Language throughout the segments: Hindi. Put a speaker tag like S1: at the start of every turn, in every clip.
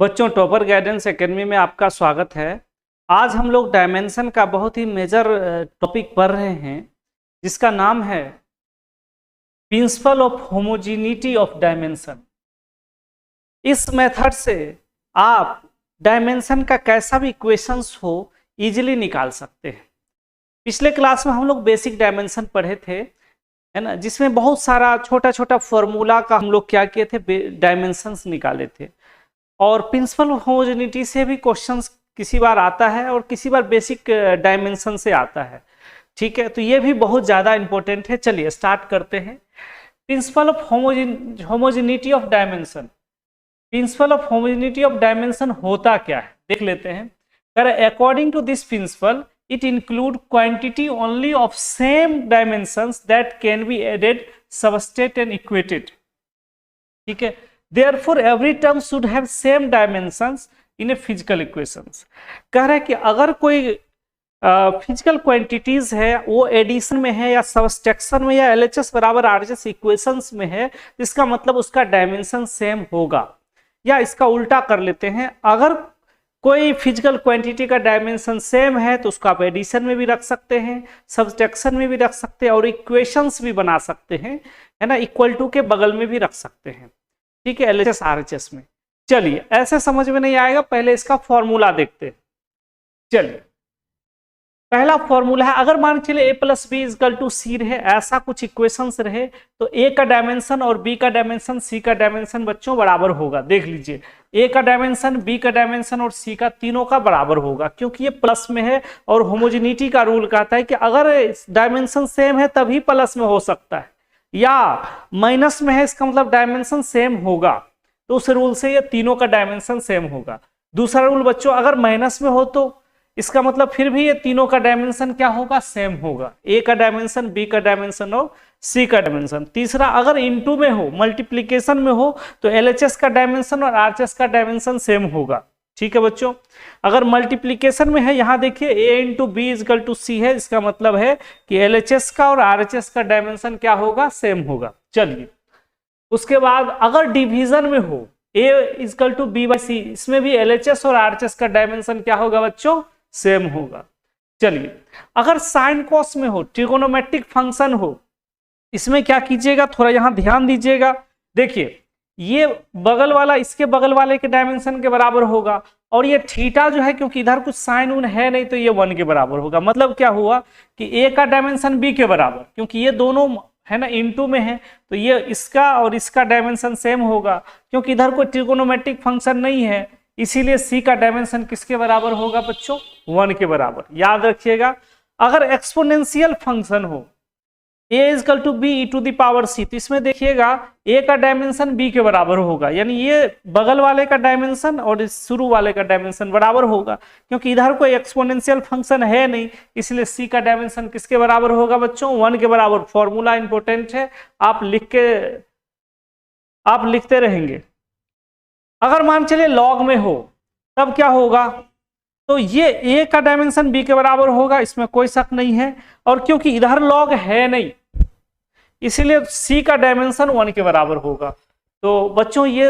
S1: बच्चों, टॉपर गाइडेंस एकेडमी में आपका स्वागत है। आज हम लोग डायमेंशन का बहुत ही मेजर टॉपिक पढ़ रहे हैं जिसका नाम है principal of homogeneity of dimension. इस मेथड से आप डायमेंशन का कैसा भी इक्वेशंस हो इजीली निकाल सकते हैं। पिछले क्लास में हम लोग बेसिक डायमेंशन पढ़े थे, है ना, जिसमें बहुत सारा छोटा छोटा फॉर्मूला का हम लोग क्या किए थे, डायमेंशंस निकाले थे। और प्रिंसिपल होमोजेनिटी से भी क्वेश्चंस किसी बार आता है और किसी बार बेसिक डायमेंशन से आता है। ठीक है, तो ये भी बहुत ज़्यादा इंपॉर्टेंट है। चलिए स्टार्ट करते हैं। Principle of homogeneity of dimension. Principle of homogeneity of dimension होता क्या है देख लेते हैं। According to this principle it include quantity only of same dimensions that can be added, subtracted and equated. ठीक है, therefore every term should have same dimensions in a physical equations. कह रहा है कि अगर कोई फिजिकल क्वांटिटीज है वो एडिशन में है या सबस्ट्रैक्शन में या LHS बराबर RHS इक्वेशंस में है, इसका मतलब उसका डायमेंशन सेम होगा। या इसका उल्टा कर लेते हैं, अगर कोई फिजिकल क्वांटिटी का डायमेंशन सेम है तो उसको आप एडिशन में भी रख सकते हैं, सब्ट्रैक्शन में भी रख सकते हैं और इक्वेशंस भी बना सकते हैं, है ना, इक्वल टू के बगल में भी रख सकते हैं। ठीक है, LHS RHS में। चलिए, ऐसे समझ में नहीं आएगा, पहले इसका फॉर्मूला देखते हैं। चलिए, पहला फॉर्मूला है, अगर मान के चलिए a plus b equal to c रहे, ऐसा कुछ इक्वेशंस रहे तो a का डायमेंशन और b का डायमेंशन c का डायमेंशन बच्चों बराबर होगा। देख लीजिए, a का डायमेंशन, b का डायमेंशन और c का तीनों का बराबर होगा, क्योंकि ये प्लस में है और होमोजेनिटी का रूल कहता है कि अगर डायमेंशन सेम है तभी प्लस में हो सकता है, या माइनस में है इसका मतलब डायमेंशन सेम होगा, तो उस रूल से ये तीनों का डायमेंशन सेम होगा। दूसरा रूल बच्चों, अगर माइनस में हो तो इसका मतलब फिर भी ये तीनों का डायमेंशन क्या होगा, सेम होगा, a का डायमेंशन, b का डायमेंशन और c का डायमेंशन। तीसरा, अगर इनटू में हो, मल्टीप्लीकेशन में हो तो LHS का डायमेंशन और RHS का डायमेंशन सेम होगा। ठीक है बच्चों, अगर मल्टीप्लीकेशन में है, यहां देखिए a into b equal to c है, इसका मतलब है कि LHS का और RHS का डायमेंशन क्या होगा, सेम होगा। चलिए, उसके बाद अगर डिवीजन में हो, a is equal to b by c, इसमें भी LHS और RHS का डायमेंशन क्या होगा बच्चों, सेम होगा। चलिए, अगर साइन कॉस में हो, ट्रिगोनोमेट्रिक फंक्शन हो, इसमें क्या कीजिएगा, थोड़ा यहां ध्यान दीजिएगा। देखिए, ये बगल वाला इसके बगल वाले के डायमेंशन के बराबर होगा, और ये थीटा जो है, क्योंकि इधर कुछ साइन उन है नहीं, तो ये 1 के बराबर होगा। मतलब क्या हुआ कि a का डायमेंशन b के बराबर, क्योंकि ये दोनों है ना इनटू में है, तो ये इसका और इसका डायमेंशन सेम होगा, क्योंकि इधर कोई ट्रिगोनोमेट्रिक फंक्शन नहीं है, इसीलिए c का डायमेंशन किसके बराबर होगा बच्चों, 1 के बराबर। याद रखिएगा, अगर एक्सपोनेंशियल फंक्शन हो, a is equal to B E to the power c, तो इसमें देखिएगा a का डायमेंशन b के बराबर होगा, यानी ये बगल वाले का डायमेंशन और इस शुरू वाले का डायमेंशन बराबर होगा, क्योंकि इधर कोई एक्सपोनेंशियल फंक्शन है नहीं, इसलिए c का डायमेंशन किसके बराबर होगा बच्चों, 1 के बराबर। फॉर्मूला इंपॉर्टेंट है, आप लिखते रहेंगे। अगर मान चलिए लॉग में हो, तब क्या होगा, तो ये a का डायमेंशन b के बराबर होगा, इसमें कोई शक नहीं है, और क्योंकि इधर लॉग है नहीं, इसीलिए c का डायमेंशन 1 के बराबर होगा। तो बच्चों, ये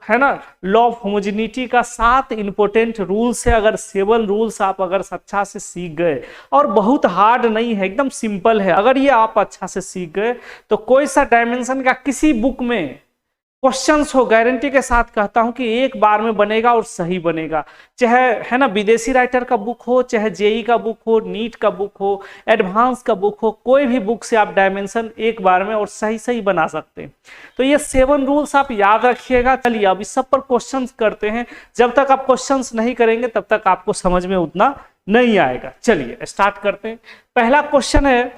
S1: है ना लॉ ऑफ होमोजेनिटी का 7 इंपॉर्टेंट रूल्स है। अगर 7 रूल्स आप अगर अच्छा से सीख गए, और बहुत हार्ड नहीं है, एकदम सिंपल है, अगर ये आप अच्छा से सीख गए तो कोई सा डायमेंशन का किसी बुक में क्वेश्चंस हो, गारंटी के साथ कहता हूं कि एक बार में बनेगा और सही बनेगा। चाहे है ना विदेशी राइटर का बुक हो, चाहे जेई का बुक हो, नीट का बुक हो, एडवांस का बुक हो, कोई भी बुक से आप डायमेंशन एक बार में और सही सही बना सकते हैं। तो ये 7 रूल्स आप याद रखिएगा। चलिए, अब इस सब पर क्वेश्चंस करते हैं। जब तक आप क्वेश्चंस नहीं करेंगे तब तक आपको समझ में उतना नहीं आएगा। चलिए स्टार्ट करते हैं। पहला क्वेश्चन है,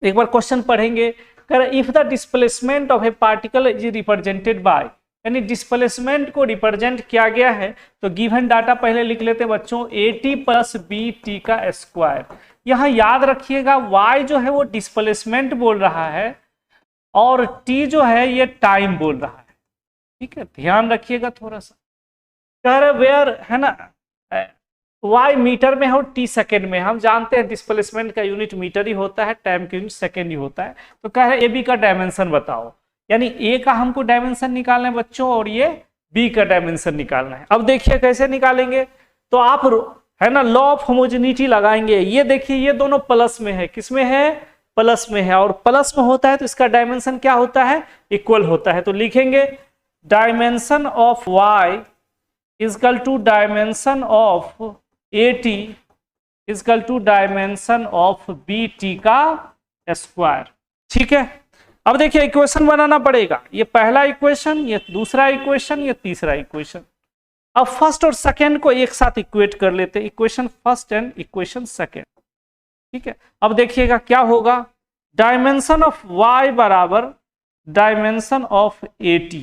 S1: एक बार क्वेश्चन पढ़ेंगे। If the displacement of a particle is represented by, यानी डिस्प्लेसमेंट को रिप्रेजेंट किया गया है, तो गिवन डाटा पहले लिख लेते हैं बच्चों, AT प्लस BT का स्क्वायर। यहां याद रखिएगा, y जो है वो डिस्प्लेसमेंट बोल रहा है और t जो है ये टाइम बोल रहा है। ठीक है, ध्यान रखिएगा थोड़ा सा। कर वेयर है ना, y मीटर में है और t सेकेंड में। हम जानते हैं डिस्प्लेसमेंट का यूनिट मीटर ही होता है, टाइम का यूनिट सेकेंड ही होता है। तो कह रहे AB का डायमेंशन बताओ, यानी A का हमको डायमेंशन निकालना है बच्चों, और ये बी का डायमेंशन निकालना है। अब देखिए कैसे निकालेंगे, तो आप है ना लॉ ऑफ होमोजेनिटी लगाएंगे। ये देखिए ये दोनों प्लस में है, किसमें है, प्लस में है, और प्लस में होता है तो इसका डायमेंशन क्या होता है, इक्वल होता है। तो लिखेंगे dimension of y is equal to dimension of AT is equal to dimension of BT का स्क्वायर। ठीक है, अब देखिए इक्वेशन बनाना पड़ेगा, ये पहला इक्वेशन, ये दूसरा इक्वेशन, ये तीसरा इक्वेशन। अब फर्स्ट और सेकेंड को एक साथ इक्वेट कर लेते हैं, equation first and equation second. ठीक है, अब देखिएगा क्या होगा, डायमेंशन ऑफ y बराबर dimension of AT।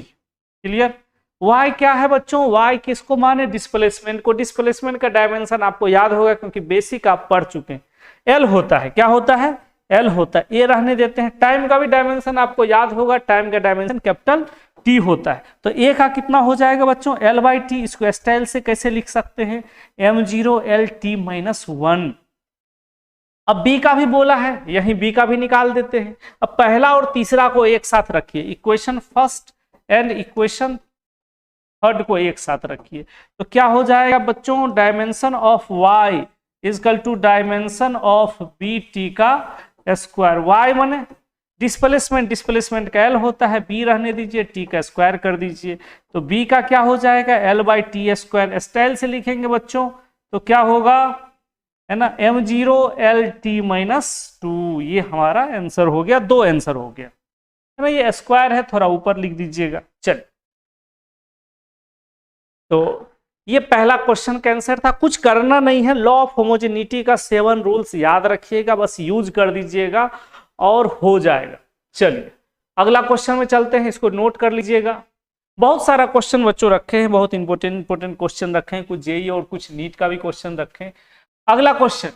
S1: Clear, y क्या है बच्चों, y किसको माने, डिस्प्लेसमेंट को। डिस्प्लेसमेंट का डायमेंशन आपको याद होगा क्योंकि बेसिक आप पढ़ चुके हैं, L होता है। क्या होता है, L होता है। ये रहने देते हैं। टाइम का भी डायमेंशन आपको याद होगा, टाइम का डायमेंशन कैपिटल T होता है। तो A का कितना हो जाएगा बच्चों, L/T। इसको स्टाइल से कैसे लिख सकते हैं, m0L_T-1। अब B का भी बोला है, यही B का भी निकाल देते हैं। अब पहला और तीसरा को एक साथ रखिए, equation first and equation third को एक साथ रखिए, तो क्या हो जाएगा बच्चों, dimension of y is equal to dimension of BT का स्क्वायर। y माने डिस्प्लेसमेंट, डिस्प्लेसमेंट का L होता है, B रहने दीजिए, T का स्क्वायर कर दीजिए। तो B का क्या हो जाएगा, L/T स्क्वायर। स्टाइल से लिखेंगे बच्चों तो क्या होगा, है ना, m0L_T-2। ये हमारा आंसर हो गया, दो आंसर हो गया, है ना। ये स्क्वायर है, थोड़ा ऊपर लिख दीजिएगा। चल, तो ये पहला क्वेश्चन का आंसर था। कुछ करना नहीं है, लॉ ऑफ होमोजेनिटी का 7 रूल्स याद रखिएगा, बस यूज कर दीजिएगा और हो जाएगा। चलिए अगला क्वेश्चन में चलते हैं, इसको नोट कर लीजिएगा। बहुत सारा क्वेश्चन बच्चों रखे हैं, बहुत इंपोर्टेंट क्वेश्चन रखे हैं, कुछ जेई और कुछ नीट का भी क्वेश्चन रखे हैं। अगला question,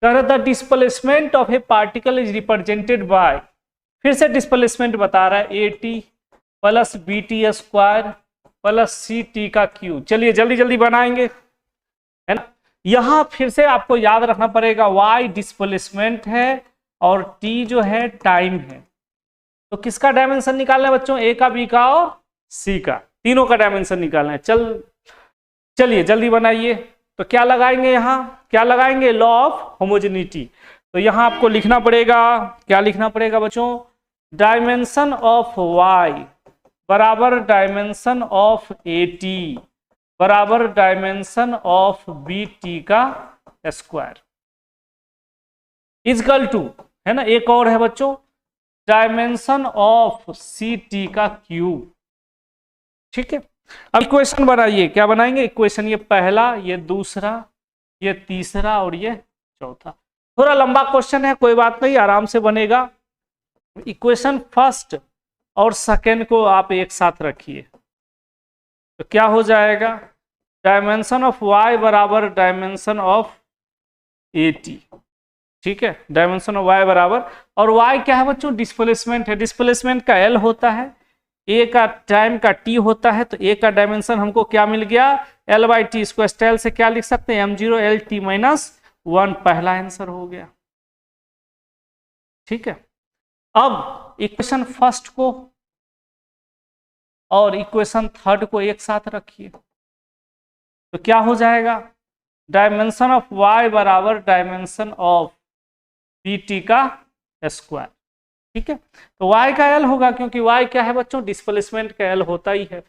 S1: the displacement of a particle is represented by, फिर से डिस्प्लेसमेंट बता रहा है, AT plus BT square plus CT का क्यूब। चलिए जल्दी जल्दी बनाएंगे, है ना। यहां फिर से आपको याद रखना पड़ेगा, y डिस्प्लेसमेंट है और T जो है टाइम है। तो किसका डायमेंशन निकालना है बच्चों, A का, B का और C का, तीनों का डायमेंशन निकालना है। चलिए जल्दी बनाइए। तो क्या लगाएंगे यहां, क्या लगाएंगे, लॉ ऑफ होमोजेनिटी। तो यहां आपको लिखना पड़ेगा, क्या लिखना पड़ेगा बच्चों, डायमेंशन ऑफ y बराबर डायमेंशन ऑफ AT बराबर डायमेंशन ऑफ BT का स्क्वायर इजकल टू, है ना, एक और है बच्चों, डायमेंशन ऑफ CT का क्यूब। ठीक है, अब इक्वेशन बनाइए, क्या बनाएंगे इक्वेशन, ये पहला, ये दूसरा, ये तीसरा और ये चौथा। थोड़ा लंबा क्वेश्चन है, कोई बात नहीं, आराम से बनेगा। इक्वेशन फर्स्ट और सेकेंड को आप एक साथ रखिए, तो क्या हो जाएगा, डायमेंशन ऑफ y बराबर डायमेंशन ऑफ AT। ठीक है, डायमेंशन ऑफ y बराबर, और y क्या है बच्चों, डिस्प्लेसमेंट है, डिस्प्लेसमेंट का L होता है, A का टाइम का T होता है। तो A का डायमेंशन हमको क्या मिल गया, L/T। इसको स्टाइल से क्या लिख सकते हैं, m0L_T-1। पहला आंसर हो गया। ठीक है, अब इक्वेशन फर्स्ट को और इक्वेशन थर्ड को एक साथ रखिए, तो क्या हो जाएगा, डायमेंशन ऑफ y बराबर डायमेंशन ऑफ BT का स्क्वायर। ठीक है, तो y का L होगा, क्योंकि y क्या है बच्चों, डिस्प्लेसमेंट का L होता ही है,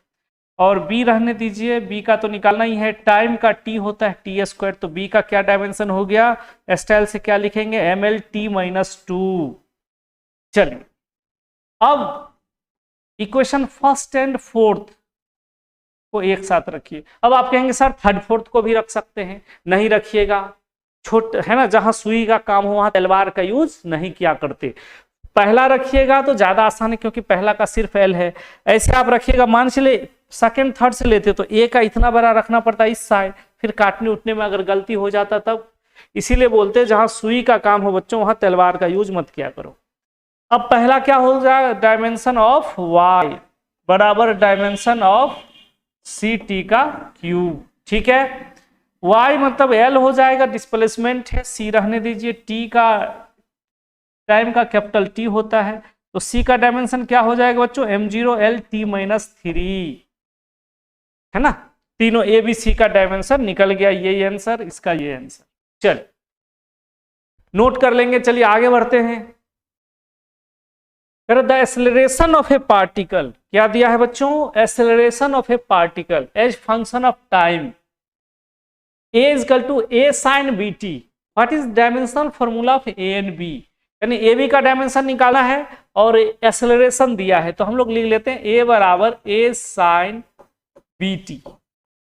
S1: और B रहने दीजिए, B का तो निकालना ही है, टाइम का T होता है T स्क्वायर। तो B का क्या डायमेंशन हो गया, स्टाइल से क्या लिखेंगे, ML_T-2। चलिए अब इक्वेशन फर्स्ट एंड फोर्थ को एक साथ रखिए। अब आप कहेंगे सर थर्ड फोर्थ को भी रख सकते हैं, नहीं रखिएगा, छोट है ना, जहां सुई का काम हो वहां तलवार का यूज नहीं किया करते। पहला रखिएगा तो ज्यादा आसान है, क्योंकि पहला का सिर्फ L है। ऐसे आप रखिएगा, मान चले सेकंड थर्ड से लेते तो A का इतना बड़ा रखना पड़ता इस साइड, फिर काटने उठने में अगर गलती हो जाता तब। इसीलिए बोलते हैं जहां सुई का काम हो बच्चों वहां तलवार का यूज मत किया करो। अब पहला क्या हो जाएगा, डायमेंशन ऑफ y बराबर डायमेंशन ऑफ CT का क्यूब। ठीक है, y मतलब L हो जाएगा, डिस्प्लेसमेंट है, C रहने दीजिए, T का टाइम का कैपिटल T होता है। तो C का डायमेंशन क्या हो जाएगा बच्चों, m0L_T-3। है ना, तीनों ए बी सी का डायमेंशन निकल गया, ये आंसर, इसका ये आंसर। चल नोट कर लेंगे, चलिए आगे बढ़ते हैं। The acceleration of a particle, क्या दिया है बच्चों, acceleration of a particle as function of time A is equal to A sine B T. What is dimensional formula of A and B, यानी ए बी का डायमेंशन निकालना है और एक्सेलरेशन दिया है, तो हम लोग लिख लेते हैं ए बराबर ए साइन बी टी।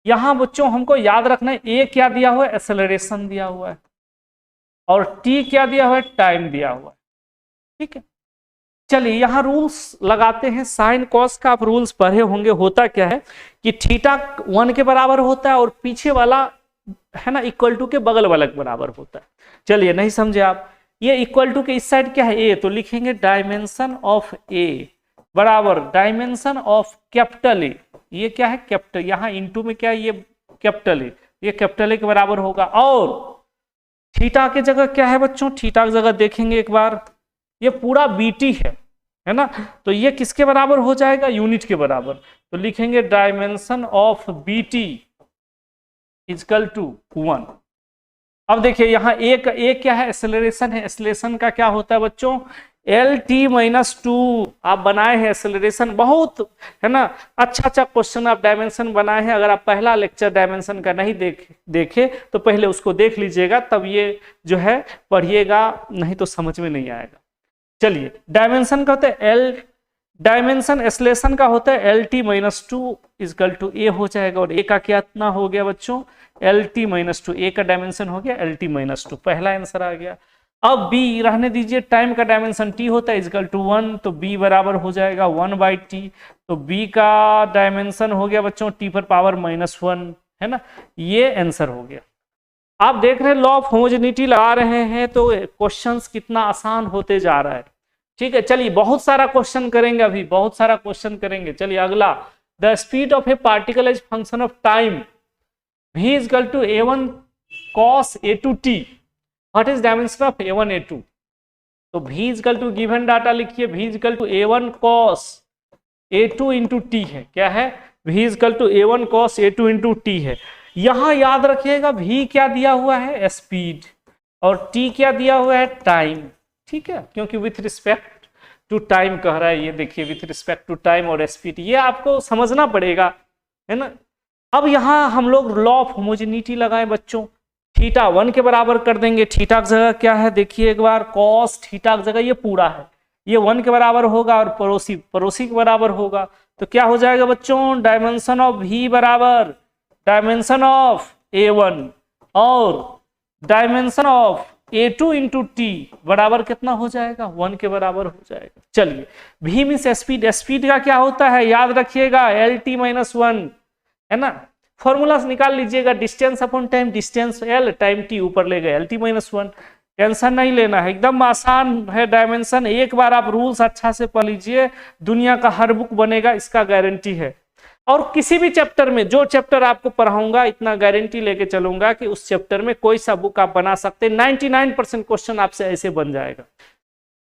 S1: यहां बच्चों हमको याद रखना है ए क्या दिया हुआ है, एक्सेलरेशन दिया हुआ है, और टी क्या दिया हुआ है, टाइम दिया हुआ है। ठीक है, चलिए यहां रूल्स लगाते हैं। साइन कॉस का आप रूल्स पढ़े होंगे। होता क्या है कि थीटा 1 के बराबर होता है और पीछे वाला है ना इक्वल टू के बगल वाला के बराबर होता है। चलिए नहीं समझे आप, ये इक्वल टू के इस साइड क्या है, ए, तो लिखेंगे डायमेंशन ऑफ ए बराबर डायमेंशन ऑफ कैपिटल ए। ये क्या है, कैपिटल, यहाँ इनटू में क्या है, ये कैपिटल ए, ये कैपिटल ए के बराबर होगा। और थीटा की जगह क्या है बच्चों, थीटा की जगह देखेंगे एक बार, ये पूरा बीटी है ना, तो ये किसके बराबर हो जाएगा, यूनिट के बराबर। तो लिखेंगे dimension of BT equal to 1। अब देखिए यहाँ ए क्या है, एक्सेलरेशन है। एक्सेलरेशन का क्या होता है बच्चों, एल टी माइनस टू। आप बनाए हैं एक्सेलरेशन, बहुत है ना अच्छा क्वेश्चन आप डायमेंशन बनाए हैं। अगर आप पहला लेक्चर डायमेंशन का नहीं देखे तो पहले उसको देख लीजिएगा, तब ये जो है पढ़िएगा, नहीं तो समझ में नहीं आएगा। चलिए डायमेंशन का होता है एल, डायमेंशन एक्सेलरेशन का होता है L T minus two equal to a हो जाएगा। और ए का क्या इतना हो गया बच्चों, एल टी माइनस टू, ए का डायमेंशन हो गया एल टी माइनस टू, पहला आंसर आ गया। अब बी रहने दीजिए, टाइम का डायमेंशन टी होता है इजकल टू 1, तो बी बराबर हो जाएगा 1/t। तो बी का डायमेंशन हो गया बच्चों टी पर पावर -1, है ना, ये आंसर हो गया। आप देख रहे हैं लॉ ऑफ होमोजेनिटी लगा रहे हैं तो क्वेश्चंस कितना आसान होते जा रहा है। ठीक है, चलिए बहुत सारा क्वेश्चन करेंगे, अभी बहुत सारा क्वेश्चन करेंगे। चलिए अगला, the speed of a particle as function of time v is equal to a1 cos a2t। What is dimension of a1 a2, तो v is equal to given data लिखिए, v is equal to a1 cos a2 into t है, क्या है, v is equal to a1 cos a2 into t है। यहां याद रखिएगा v क्या दिया हुआ है, स्पीड, और t क्या दिया हुआ है, टाइम। ठीक है, क्योंकि विथ रिस्पेक्ट टू टाइम कह रहा है, ये देखिए विथ रिस्पेक्ट टू टाइम और स्पीड, ये आपको समझना पड़ेगा, है ना। अब यहां हम लोग लॉ ऑफ होमोजेनिटी लगाएं बच्चों, थीटा 1 के बराबर कर देंगे। थीटा की जगह क्या है, देखिए एक बार, कॉस थीटा की जगह ये पूरा है, ये 1 के बराबर होगा और पड़ोसी के बराबर होगा, तो क्या हो जाएगा बच्चों, डायमेंशन ऑफ v बराबर डायमेंशन ऑफ a1 और dimension of a2 into T बराबर कितना हो जाएगा, 1 के बराबर हो जाएगा। चलिए v मीन्स स्पीड, स्पीड का क्या होता है याद रखिएगा, lt-1, है ना। फॉर्मूला से निकाल लीजिएगा, distance upon time, distance l, time t, ऊपर ले गए lt-1। टेंशन नहीं लेना है, एकदम आसान है डायमेंशन। एक बार आप रूल्स अच्छा से पढ़ लीजिए, दुनिया का हर बुक बनेगा, इसका गारंटी है। और किसी भी चैप्टर में, जो चैप्टर आपको पढ़ाऊंगा, इतना गारंटी लेके चलूंगा कि उस चैप्टर में कोई सा बुक आप बना सकते, 99% क्वेश्चन आपसे ऐसे बन जाएगा,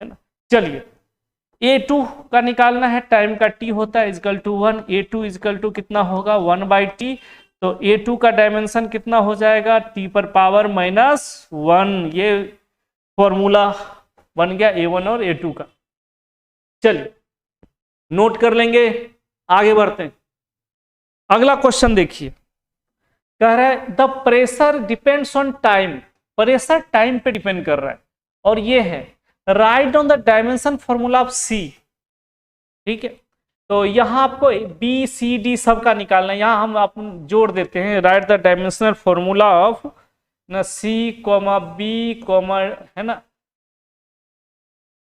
S1: है ना। चलिए a2 का निकालना है, टाइम का t होता है is equal to 1, a2 is equal to कितना होगा 1/t, तो a2 का डायमेंशन कितना हो जाएगा, t पर पावर -1। ये फॉर्मूला बन गया a1 और a2 का। चलिए नोट कर लेंगे, आगे बढ़ते हैं। अगला क्वेश्चन देखिए, कह रहा है the pressure depends on time, pressure time पे डिपेंड कर रहा है, और ये है right on the dimension formula of c. ठीक है, तो यहां आपको बी सी डी सब का निकालना है, यहां हम आप जोड़ देते हैं, right the dimensional formula of ना सी कॉमा बी कॉमा, है ना,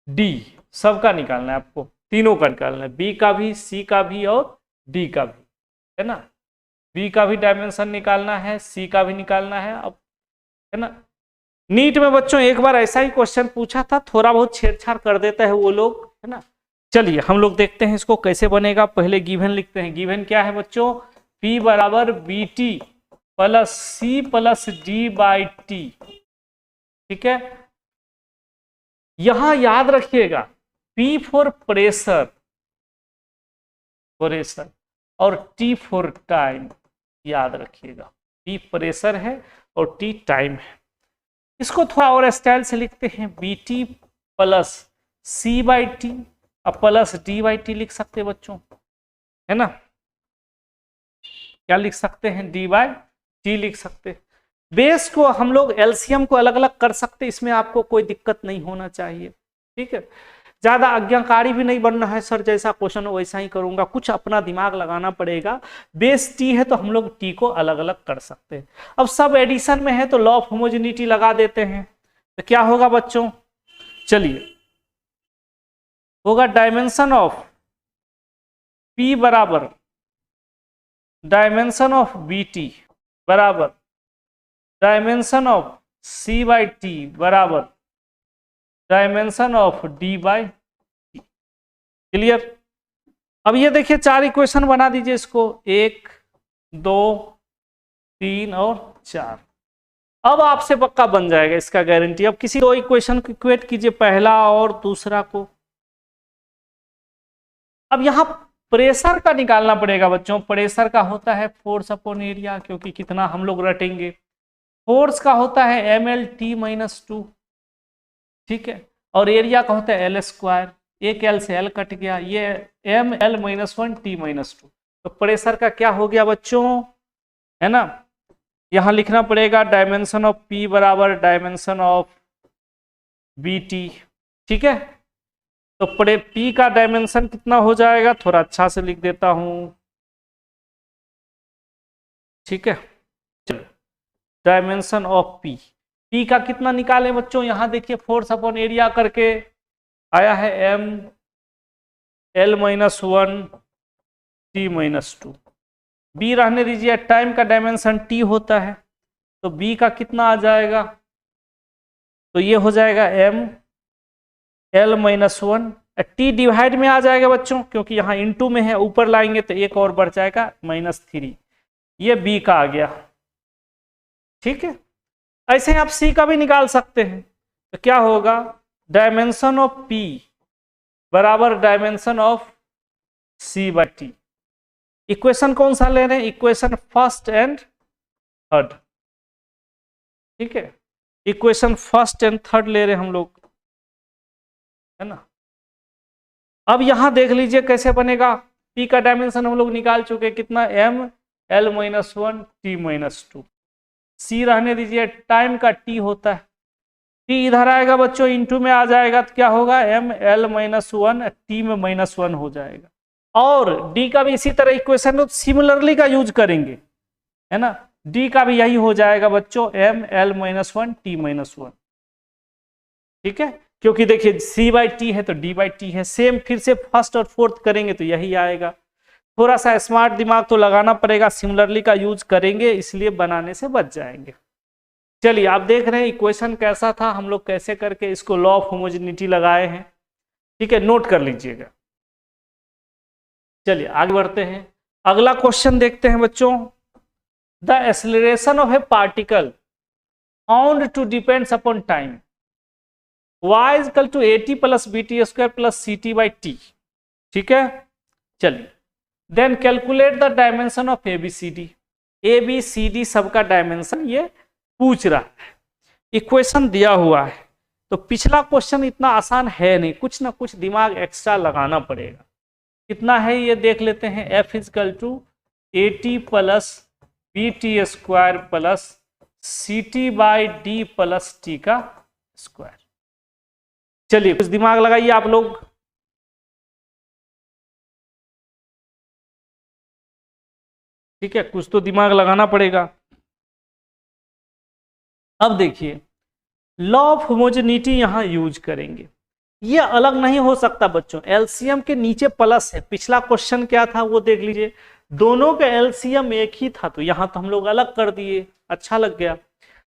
S1: डी सब का निकालना है आपको, तीनों का निकालना है, बी का भी, सी का भी और डी का भी, है ना। बी का भी डायमेंशन निकालना है, सी का भी निकालना है, अब है ना। नीट में बच्चों एक बार ऐसा ही क्वेश्चन पूछा था, थोड़ा बहुत छेड़छाड़ कर देता है वो लोग, है ना। चलिए हम लोग देखते हैं इसको कैसे बनेगा। पहले गिवन लिखते हैं, गिवन क्या है बच्चों, P बराबर B T plus C plus D. ठीक है, यहां याद रखिएगा P फॉर प्रेशर, और टी फॉर टाइम, याद रखिएगा। टी प्रेशर है और टी टाइम है। इसको थोड़ा और स्टाइल से लिखते हैं, B T plus C by T और प्लस डी बाई टी लिख सकते हैं बच्चों, है ना। क्या लिख सकते हैं, डी बाई टी लिख सकते हैं। बेस को हम लोग एलसीएम को अलग अलग कर सकते, इसमें आपको कोई दिक्कत नहीं होना चाहिए, ठीक है। ज्यादा आज्ञाकारी भी नहीं बनना है, सर जैसा क्वेश्चन हो वैसा ही करूंगा, कुछ अपना दिमाग लगाना पड़ेगा। बेस टी है तो हम लोग टी को अलग अलग कर सकते हैं। अब सब एडिशन में है तो लॉ ऑफ होमोजेनिटी लगा देते हैं, तो क्या होगा बच्चों, चलिए, होगा डायमेंशन ऑफ पी बराबर डायमेंशन ऑफ बी टी बराबर dimension of C by T बराबर dimension of D by T. Clear. अब ये देखिए 4 इक्वेशन बना दीजिए इसको, 1 2 3 और 4। अब आपसे पक्का बन जाएगा, इसका गारंटी। अब किसी 2 इक्वेशन को इक्वेट कीजिए, पहला और दूसरा को। अब यहां प्रेशर का निकालना पड़ेगा बच्चों। प्रेशर का होता है फोर्स अपॉन एरिया, क्योंकि कितना हम लोग रटेंगे। फोर्स का होता है mL/T-2, ठीक है। और एरिया का होता है L स्क्वायर, एक L से L कट गया, ये mL-1T-2। तो प्रेशर का क्या हो गया बच्चों, है ना। यहां लिखना पड़ेगा डायमेंशन ऑफ P बराबर डायमेंशन ऑफ BT, ठीक है। तो P का डायमेंशन कितना हो जाएगा, थोड़ा अच्छा से लिख देता हूं, ठीक है। चलो, डायमेंशन ऑफ P का कितना निकालें बच्चों, यहां देखिए फोर्स अपॉन एरिया करके आया है mL-1T-2। B रहने दीजिए, टाइम का डायमेंशन T होता है, तो B का कितना आ जाएगा, तो ये हो जाएगा mL-1। T डिवाइड में आ जाएगा बच्चों, क्योंकि यहाँ इनटू में है, ऊपर लाएंगे तो एक और बढ़ जाएगा -3। ये B का आ गया, ठीक है। ऐसे ही आप C का भी निकाल सकते हैं। तो क्या होगा, डायमेंशन ऑफ P बराबर dimension of C by T. Equation कौन सा ले रहे हैं, इक्वेशन फर्स्ट एंड थर्ड, ठीक है। इक्वेशन फर्स्ट एंड थर्ड ले रहे हैं हम लोग, है ना। अब यहां देख लीजिए कैसे बनेगा। P का डायमेंशन हम लोग निकाल चुके, कितना, mL-1T-2। C रहने दीजिए, टाइम का T होता है, T इधर आएगा बच्चों, इनटू में आ जाएगा, तो क्या होगा, mL-1 T में -1 हो जाएगा। और D का भी इसी तरह इक्वेशन सिमिलरली का यूज करेंगे, है ना। D का भी यही हो जाएगा बच्चों, mL-1T-1, ठीक है। क्योंकि देखिए C बाई टी है तो D बाई टी है, सेम फिर से फर्स्ट और फोर्थ करेंगे तो यही आएगा। थोड़ा सा स्मार्ट दिमाग तो लगाना पड़ेगा, सिमिलरली का यूज करेंगे, इसलिए बनाने से बच जाएंगे। चलिए, आप देख रहे हैं इक्वेशन कैसा था, हम लोग कैसे करके इसको लॉ ऑफ होमोजेनिटी लगाए हैं, ठीक है, नोट कर लीजिएगा। चलिए आगे बढ़ते हैं, अगला क्वेश्चन देखते हैं बच्चों। The acceleration of a particle found to depends upon time y equal to AT plus BT square plus CT by T, ठीक है। चलिए, then calculate the dimension of ABCD। ABCD सबका डायमेंशन ये पूछ रहा है, इक्वेशन दिया हुआ है। तो पिछला क्वेश्चन इतना आसान है नहीं, कुछ ना कुछ दिमाग एक्स्ट्रा लगाना पड़ेगा। कितना है ये देख लेते हैं, F equal to AT plus BT square plus CT by D plus T का स्क्वायर। चलिए कुछ दिमाग लगाइए आप लोग। ठीक है, कुछ तो दिमाग लगाना पड़ेगा। अब देखिए, लॉ ऑफ होमोजेनिटी यहां यूज करेंगे, ये अलग नहीं हो सकता बच्चों। एलसीएम के नीचे प्लस है, पिछला क्वेश्चन क्या था वो देख लीजिए, दोनों का एलसीएम एक ही था, तो यहां तो हम लोग अलग कर दिए, अच्छा लग गया।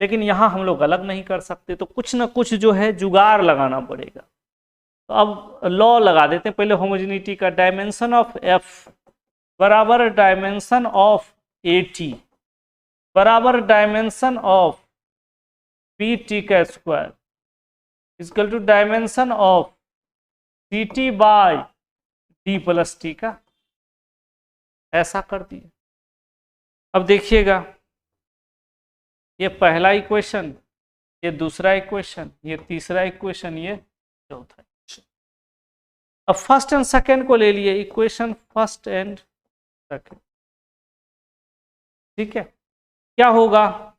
S1: लेकिन यहां हम लोग अलग नहीं कर सकते, तो कुछ ना कुछ जो है जुगाड़ लगाना पड़ेगा। तो अब लॉ लगा देते हैं पहले होमोजेनिटी का। डायमेंशन ऑफ एफ बराबर डायमेंशन ऑफ एटी बराबर डायमेंशन ऑफ पी टी का square equal to dimension of C T by T plus T का ऐसा कर दिए। अब देखिएगा, ये पहला इक्वेशन, ये दूसरा इक्वेशन, ये तीसरा इक्वेशन, ये चौथा इक्वेशन। अब फर्स्ट एंड सेकेंड को ले लिए, इक्वेशन फर्स्ट एंड सेकेंड, ठीक है। क्या होगा,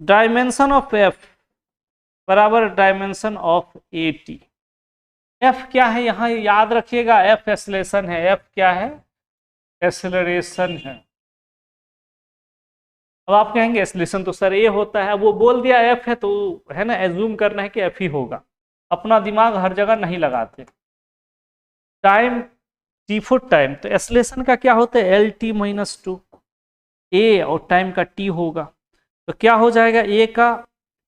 S1: डायमेंशन ऑफ एफ बराबर dimension of A T. F क्या है, यहां याद रखिएगा, एफ एक्सेलरेशन है। एफ क्या है, एक्सेलरेशन है। अब आप कहेंगे एक्सेलरेशन तो सर ए होता है, वो बोल दिया एफ है तो है ना, एज्यूम करना है कि एफ ही होगा, अपना दिमाग हर जगह नहीं लगाते। टाइम टी फुट टाइम, तो एक्सेलरेशन का क्या होता है, एल टी माइनस टू, ए और टाइम का टी होगा। तो क्या हो जाएगा, ए का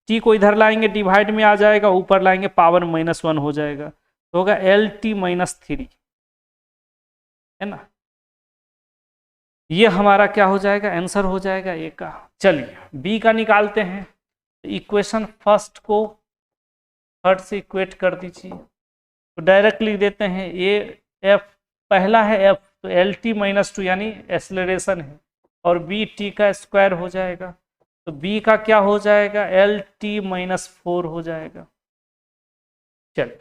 S1: टी को इधर लाएंगे डिवाइड में आ जाएगा, ऊपर लाएंगे पावर -1 हो जाएगा, तो होगा एल टी माइनस 3, है ना। ये हमारा क्या हो जाएगा, आंसर हो जाएगा ए का। चलिए बी का निकालते हैं। इक्वेशन फर्स्ट को थर्ड से इक्वेट कर दीजिए, तो डायरेक्ट लिख देते हैं ए एफ, पहला है एफ तो एल टी माइनस 2 यानी एक्सेलरेशन है, और बी टी का स्क्वायर हो जाएगा, तो बी का क्या हो जाएगा, एल टी माइनस 4 हो जाएगा। चलिए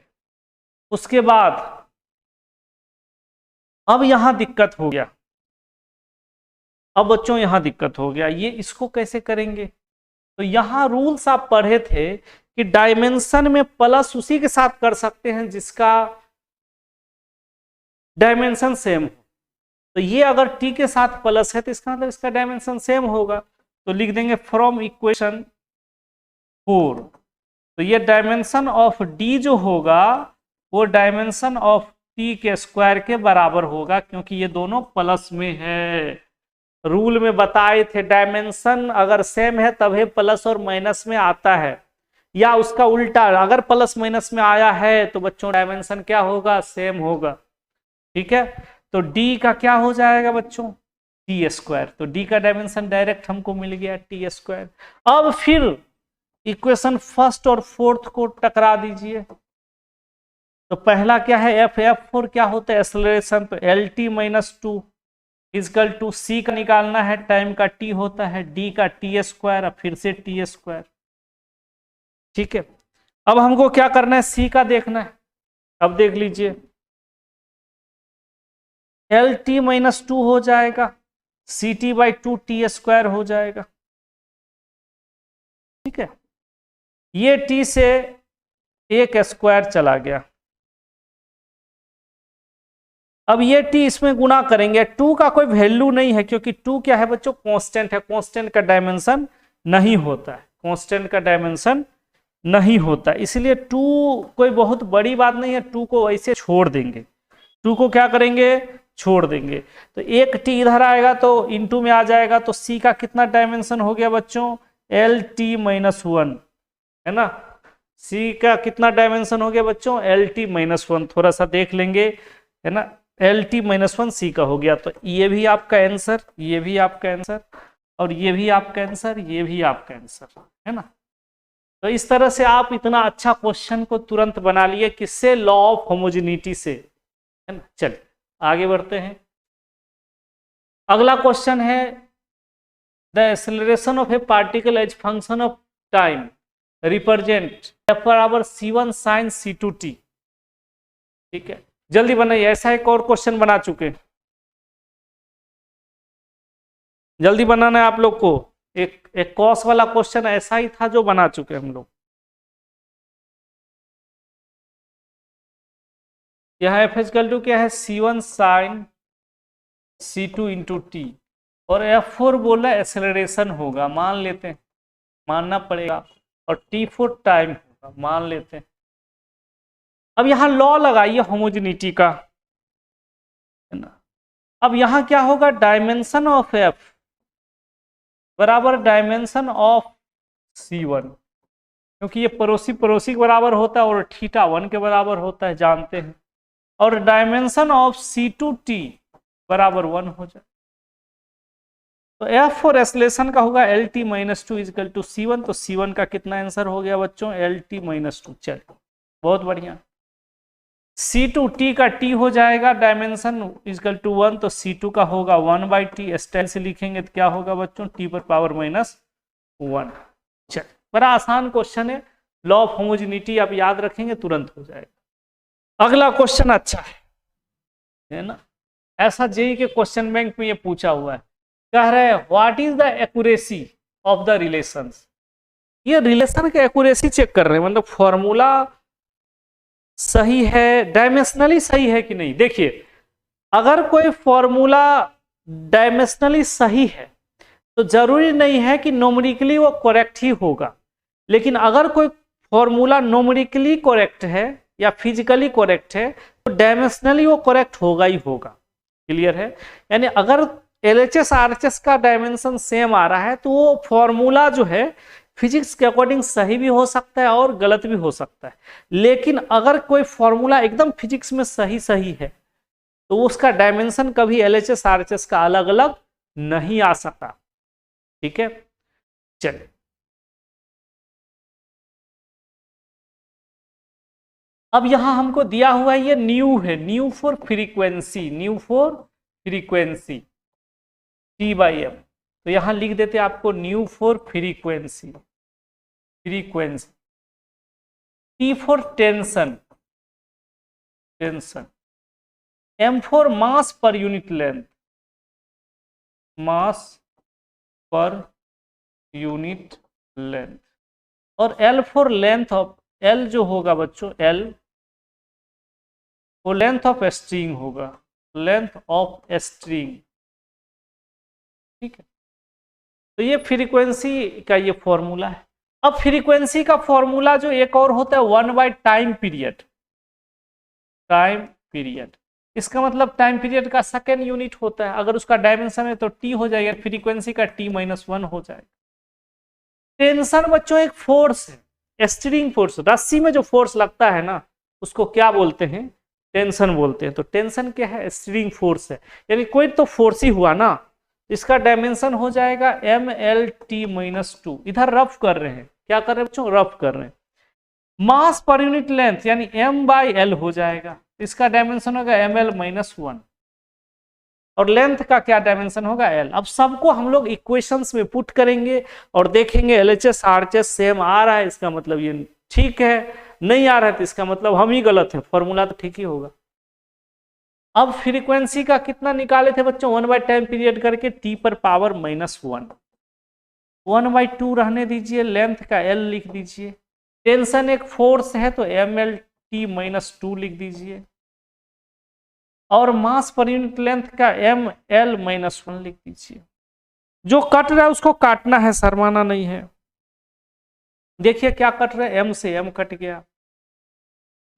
S1: उसके बाद अब यहां दिक्कत हो गया, अब बच्चों यहां दिक्कत हो गया, ये इसको कैसे करेंगे। तो यहां रूल्स आप पढ़े थे कि डायमेंशन में प्लस उसी के साथ कर सकते हैं जिसका डायमेंशन सेम हो। तो ये अगर टी के साथ प्लस है तो इसका मतलब इसका डायमेंशन सेम होगा, तो लिख देंगे फ्रॉम इक्वेशन 4। तो ये डायमेंशन ऑफ डी जो होगा वो डायमेंशन ऑफ टी के स्क्वायर के बराबर होगा, क्योंकि ये दोनों प्लस में है। रूल में बताए थे डायमेंशन अगर सेम है तभी प्लस और माइनस में आता है, या उसका उल्टा, अगर प्लस माइनस में आया है तो बच्चों डायमेंशन क्या होगा, सेम होगा, ठीक है। तो डी का क्या हो जाएगा बच्चों, टी स्क्वायर, तो डी का डायमेंशन डायरेक्ट हमको मिल गया टी स्क्वायर। अब फिर इक्वेशन फर्स्ट और फोर्थ को टकरा दीजिए, तो पहला क्या है, एफ, F4 क्या होता है, एक्सेलरेशन, तो L T minus 2 is equal to C का निकालना है, टाइम का टी होता है, डी का टी स्क्वायर, फिर से टी स्क्वायर, ठीक है। अब हमको क्या करना है, सी का देखना है। अब देख लीजिए एल टी माइनस 2 हो जाएगा, C T by 2 T square हो जाएगा, ठीक है। ये टी से एक स्क्वायर चला गया, अब ये टी इसमें गुना करेंगे, 2 का कोई वैल्यू नहीं है क्योंकि 2 क्या है बच्चों, कांस्टेंट है, कांस्टेंट का डायमेंशन नहीं होता है, कांस्टेंट का डायमेंशन नहीं होता, इसलिए 2 कोई बहुत बड़ी बात नहीं है, 2 को ऐसे छोड़ देंगे, 2 को क्या करेंगे, छोड़ देंगे। तो एक टी इधर आएगा तो इनटू में आ जाएगा, तो सी का कितना डायमेंशन हो गया बच्चों, एल टी माइनस 1, है ना। सी का कितना डायमेंशन हो गया बच्चों, एल टी माइनस 1, थोड़ा सा देख लेंगे, है ना, एल टी माइनस 1 सी का हो गया। तो ये भी आपका आंसर, ये भी आपका आंसर, और ये भी आपका आंसर, ये भी आपका आंसर, है ना। तो इस तरह से आप इतना अच्छा क्वेश्चन को तुरंत बना लिए, किससे, लॉ ऑफ होमोजेनिटी से, है ना। चलिए आगे बढ़ते हैं। अगला क्वेश्चन है, the acceleration of a particle as function of time represent F बराबर c1 sin c2t, ठीक है। जल्दी बनाइए, ऐसा एक और क्वेश्चन बना चुके, जल्दी बनाना है आप लोग को। एक कॉस वाला क्वेश्चन ऐसा ही था जो बना चुके हम लोग। यह एफ इक्वल टू क्या है, c1 sin c2 into T, और F4 बोला एक्सेलरेशन होगा, मान लेते हैं, मानना पड़ेगा, और T4 टाइम होगा, मान लेते हैं। अब यहां लॉ लगाइए होमोजेनिटी का, है ना। अब यहां क्या होगा, डायमेंशन ऑफ एफ बराबर डायमेंशन ऑफ C1, क्योंकि ये पड़ोसी पड़ोसी के बराबर होता है और थीटा 1 के बराबर होता है, जानते हैं, और डायमेंशन ऑफ C2t बराबर 1 हो जाए। तो एफ फॉर एक्सेलरेशन का होगा L T minus 2 is equal to C1, तो C1 का कितना आंसर हो गया बच्चों, एल टी माइनस 2। चलिए बहुत बढ़िया। C2 का T हो जाएगा डायमेंशन इक्वल टू 1, तो C2 का होगा 1/T। स्टाइल से लिखेंगे तो क्या होगा बच्चों, T पर पावर -1। चल, बड़ा आसान क्वेश्चन है, लॉ ऑफ होमोजेनिटी आप याद रखेंगे तुरंत हो जाएगा। अगला क्वेश्चन अच्छा है ना, ऐसा जेई के क्वेश्चन बैंक में ये पूछा हुआ है, कह रहे हैं what is the accuracy of the relations. ये रिलेशन के एक्यूरेसी चेक कर रहे हैं, मतलब फॉर्मूला सही है, डायमेंशनली सही है कि नहीं। देखिए, अगर कोई फॉर्मूला डायमेंशनली सही है तो जरूरी नहीं है कि नोमरिकली वो करेक्ट ही होगा, लेकिन अगर कोई फॉर्मूला नोमरिकली करेक्ट है या फिजिकली करेक्ट है तो डायमेंशनली वो करेक्ट होगा ही होगा। क्लियर है, यानी अगर एलएचएस आरएचएस का डायमेंशन सेम आ रहा है तो वो फॉर्मूला जो है फिजिक्स के अकॉर्डिंग सही भी हो सकता है और गलत भी हो सकता है। लेकिन अगर कोई फॉर्मूला एकदम फिजिक्स में सही सही है तो उसका डायमेंशन कभी एलएचएस आरएचएस का अलग अलग नहीं आ सकता। ठीक है, चलिए अब यहां हमको दिया हुआ है ये न्यू है, new for frequency, new for frequency T/m। तो यहां लिख देते आपको new for frequency, frequency T for tension, tension, M for mass per unit length, mass per unit length, और L for length of, L जो होगा बच्चों L वो लेंथ ऑफ स्ट्रिंग होगा, लेंथ ऑफ स्ट्रिंग। ठीक है, तो ये फ्रीक्वेंसी का ये फॉर्मूला है। अब फ्रीक्वेंसी का फॉर्मूला जो एक और होता है 1/टाइम पीरियड, टाइम पीरियड, इसका मतलब टाइम पीरियड का सेकेंड यूनिट होता है। अगर उसका डायमेंशन है तो T हो जाएगा, फ्रीक्वेंसी का T-1 हो जाएगा। टेंशन बच्चों एक फोर्स है, स्ट्रिंग फोर्स, रस्सी में जो फोर्स लगता है ना उसको क्या बोलते हैं, टेंशन बोलते हैं। तो टेंशन क्या है, स्ट्रिंग फोर्स है, यानी कोई तो फोर्स ही हुआ ना, इसका डायमेंशन हो जाएगा MLT-2। इधर रफ कर रहे हैं, क्या कर रहे हैं बच्चों, रफ कर रहे हैं। मास पर यूनिट लेंथ यानी M/L हो जाएगा, इसका डायमेंशन होगा ML-1, और लेंथ का क्या डायमेंशन होगा L। अब सबको हम लोग इक्वेशंस में पुट करेंगे और देखेंगे LHS RHS सेम आ रहा है, इसका मतलब ये ठीक है, नहीं आ रहा है तो इसका मतलब हम ही गलत है, फॉर्मूला तो ठीक ही होगा। अब फ्रीक्वेंसी का कितना निकाले थे बच्चों, 1/टाइम पीरियड करके T पर पावर -1, 1/2 रहने दीजिए, लेंथ का L लिख दीजिए, टेंशन एक फोर्स है तो MLT-2 लिख दीजिए, और मास पर यूनिट लेंथ का ML-1 लिख दीजिए। जो कट रहा है उसको काटना है, शर्माना नहीं है। देखिए क्या कट रहा है, M से M कट गया,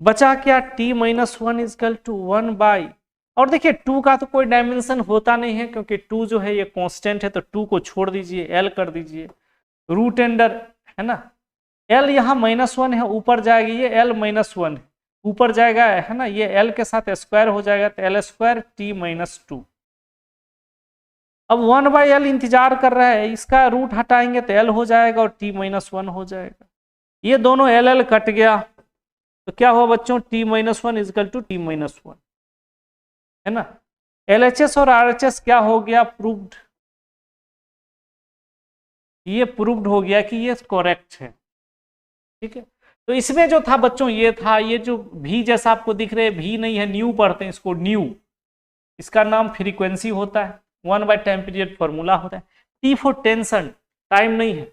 S1: बचा क्या T-1 इक्वल टू 1/, और देखिए 2 का तो कोई डायमेंशन होता नहीं है क्योंकि 2 जो है ये कांस्टेंट है, तो 2 को छोड़ दीजिए, L कर दीजिए, रूट अंडर है ना, L यहाँ -1 है, ऊपर जाएगी ये L-1 है, ऊपर जाएगा है ना, ये L के साथ स्क्वायर हो जाएगा तो L² T-2। अब 1/L इंतजार कर रहा है, इसका रूट हटाएंगे तो L हो जाएगा और T-1 हो जाएगा, ये दोनों LL कट गया, तो क्या हुआ बच्चों, T-1 इक्वल टू T-1 है ना। LHS और RHS क्या हो गया, प्रूव्ड, ये प्रूव्ड हो गया कि ये करेक्ट है। ठीक है, तो इसमें जो था बच्चों ये था, ये जो भी जैसा आपको दिख रहे हैं, भी नहीं है, न्यू पढ़ते हैं इसको, न्यू, इसका नाम फ्रीक्वेंसी होता है, 1/टाइम पीरियड फॉर्मूला होता है। T फॉर टेंशन, टाइम नहीं है,